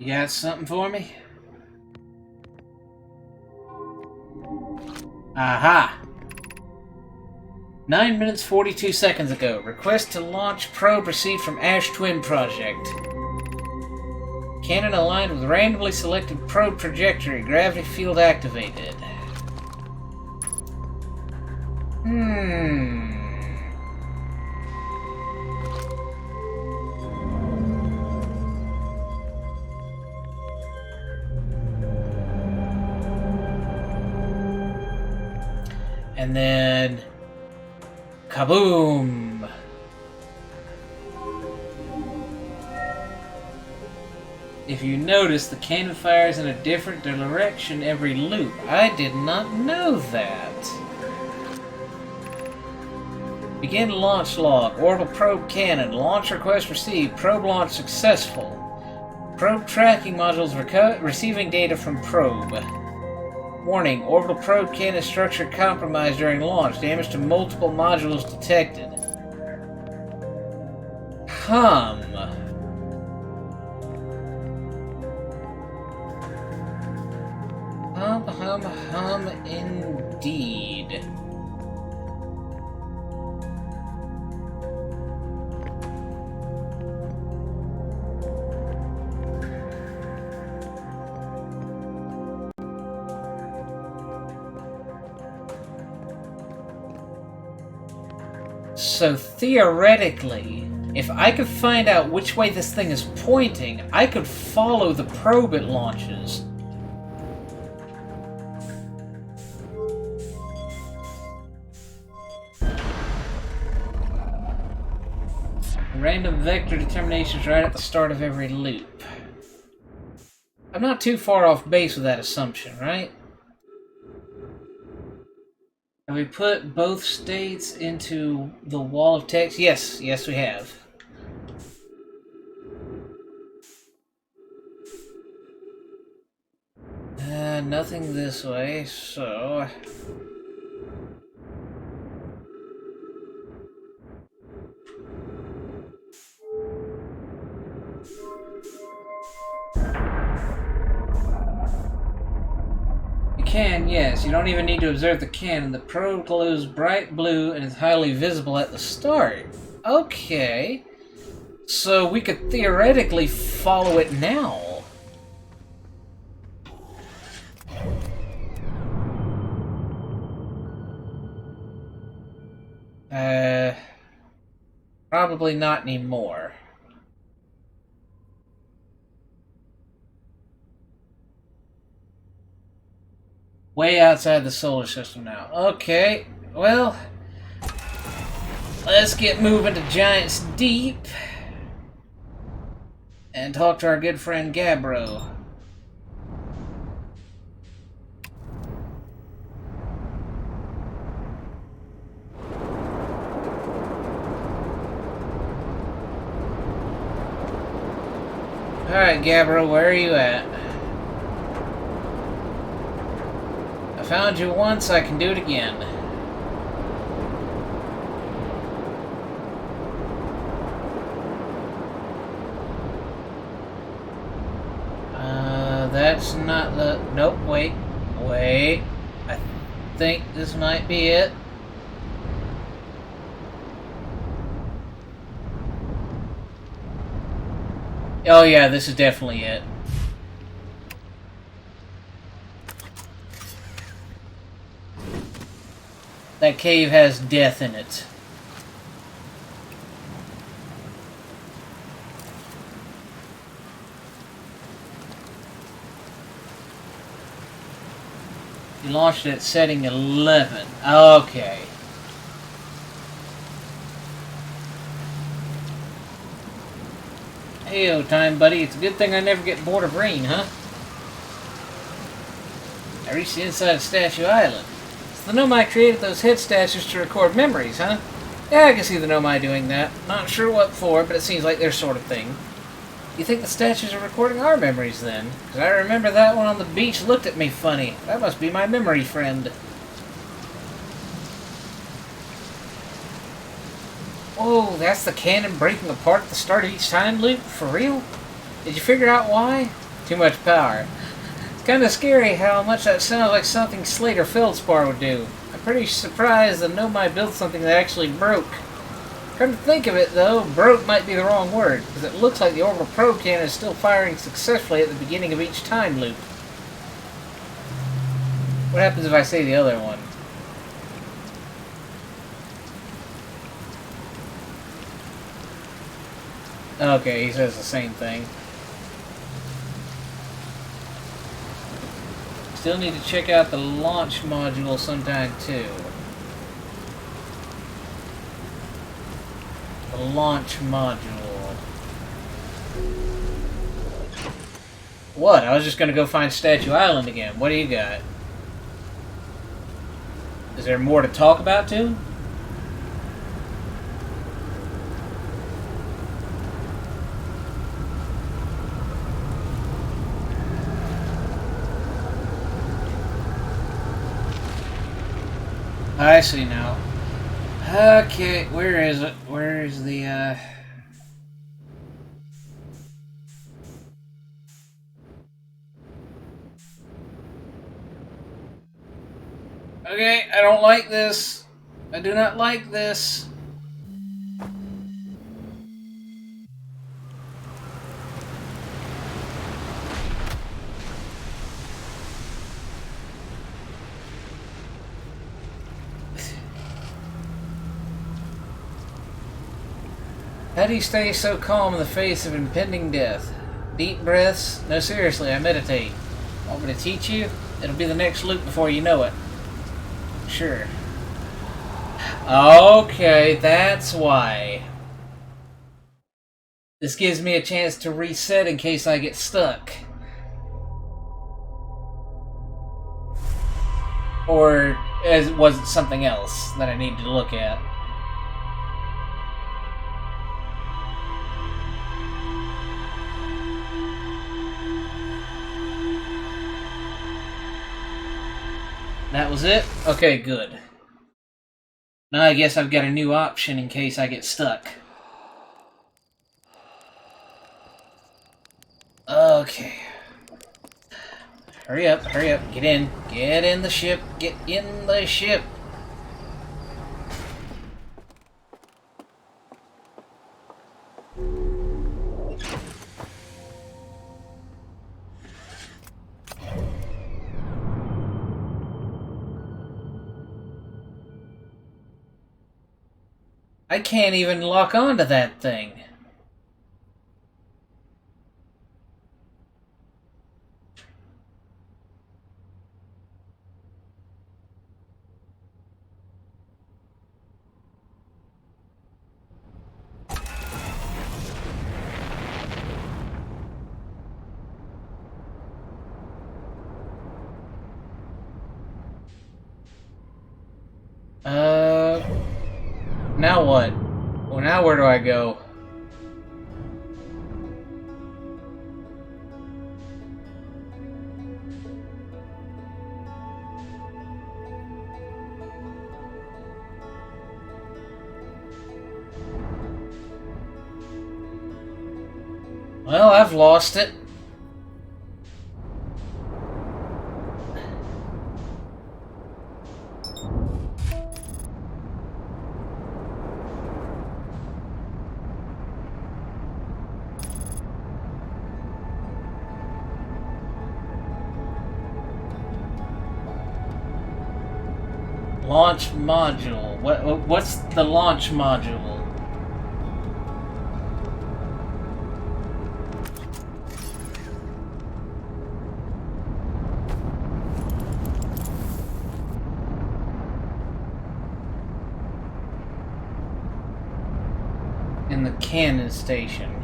You got something for me? Aha! 9 minutes 42 seconds ago. Request to launch probe received from Ash Twin Project. Cannon aligned with randomly selected probe trajectory. Gravity field activated. And then... kaboom! If you notice, the cannon fires in a different direction every loop. I did not know that. Begin launch log. Orbital probe cannon. Launch request received. Probe launch successful. Probe tracking modules receiving data from probe. Warning. Orbital probe cannon structure compromised during launch. Damage to multiple modules detected. Indeed. So theoretically, if I could find out which way this thing is pointing, I could follow the probe it launches. Random vector determinations right at the start of every loop. I'm not too far off base with that assumption, right? Have we put both states into the wall of text? Yes, yes we have. nothing this way, so... You can, yes. You don't even need to observe the cannon. The probe glows bright blue and is highly visible at the start. Okay. So we could theoretically follow it now. Probably not anymore. Way outside the solar system now. Okay, well, let's get moving to Giants Deep and talk to our good friend Gabbro. Alright, Gabbro, where are you at? I found you once, I can do it again. That's not the... Nope, wait. Wait. I think this might be it. Oh yeah, this is definitely it. That cave has death in it. You launched it at setting 11. Okay. Heyo, time buddy. It's a good thing I never get bored of rain, huh? I reached the inside of Statue Island. So the Nomai created those head statues to record memories, huh? Yeah, I can see the Nomai doing that. Not sure what for, but it seems like their sort of thing. You think the statues are recording our memories, then? Because I remember that one on the beach looked at me funny. That must be my memory friend. Whoa, that's the cannon breaking apart at the start of each time loop? For real? Did you figure out why? Too much power. It's kind of scary how much that sounds like something Slate or Feldspar would do. I'm pretty surprised the Nomai built something that actually broke. Come to think of it, though, broke might be the wrong word, because it looks like the orbital probe cannon is still firing successfully at the beginning of each time loop. What happens if I say the other one? Okay, he says the same thing. Still need to check out the launch module sometime, too. The launch module. What? I was just gonna go find Statue Island again. What do you got? Is there more to talk about, too? I see now. Okay, where is it? Where is the, Okay, I don't like this. I do not like this. How do you stay so calm in the face of impending death? Deep breaths? No, seriously, I meditate. Want me to teach you? It'll be the next loop before you know it. Sure. Okay, that's why. This gives me a chance to reset in case I get stuck. Or was it something else that I need to look at? That was it? Okay, good. Now I guess I've got a new option in case I get stuck. Okay. Hurry up, hurry up. Get in. Get in the ship. Get in the ship. I can't even lock onto that thing. Now what? Well, now where do I go? Well, I've lost it. Launch module. What's the launch module? In the cannon station.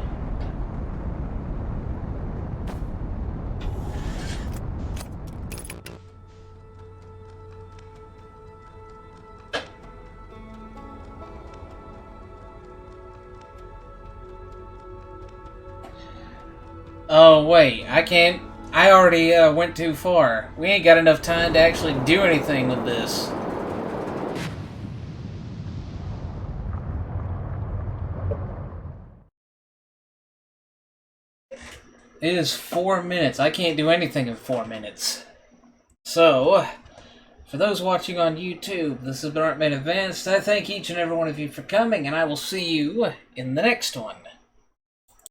Oh, wait, I can't. I already went too far. We ain't got enough time to actually do anything with this. It is 4 minutes. I can't do anything in 4 minutes. So, for those watching on YouTube, this has been Artman Advanced. I thank each and every one of you for coming, and I will see you in the next one.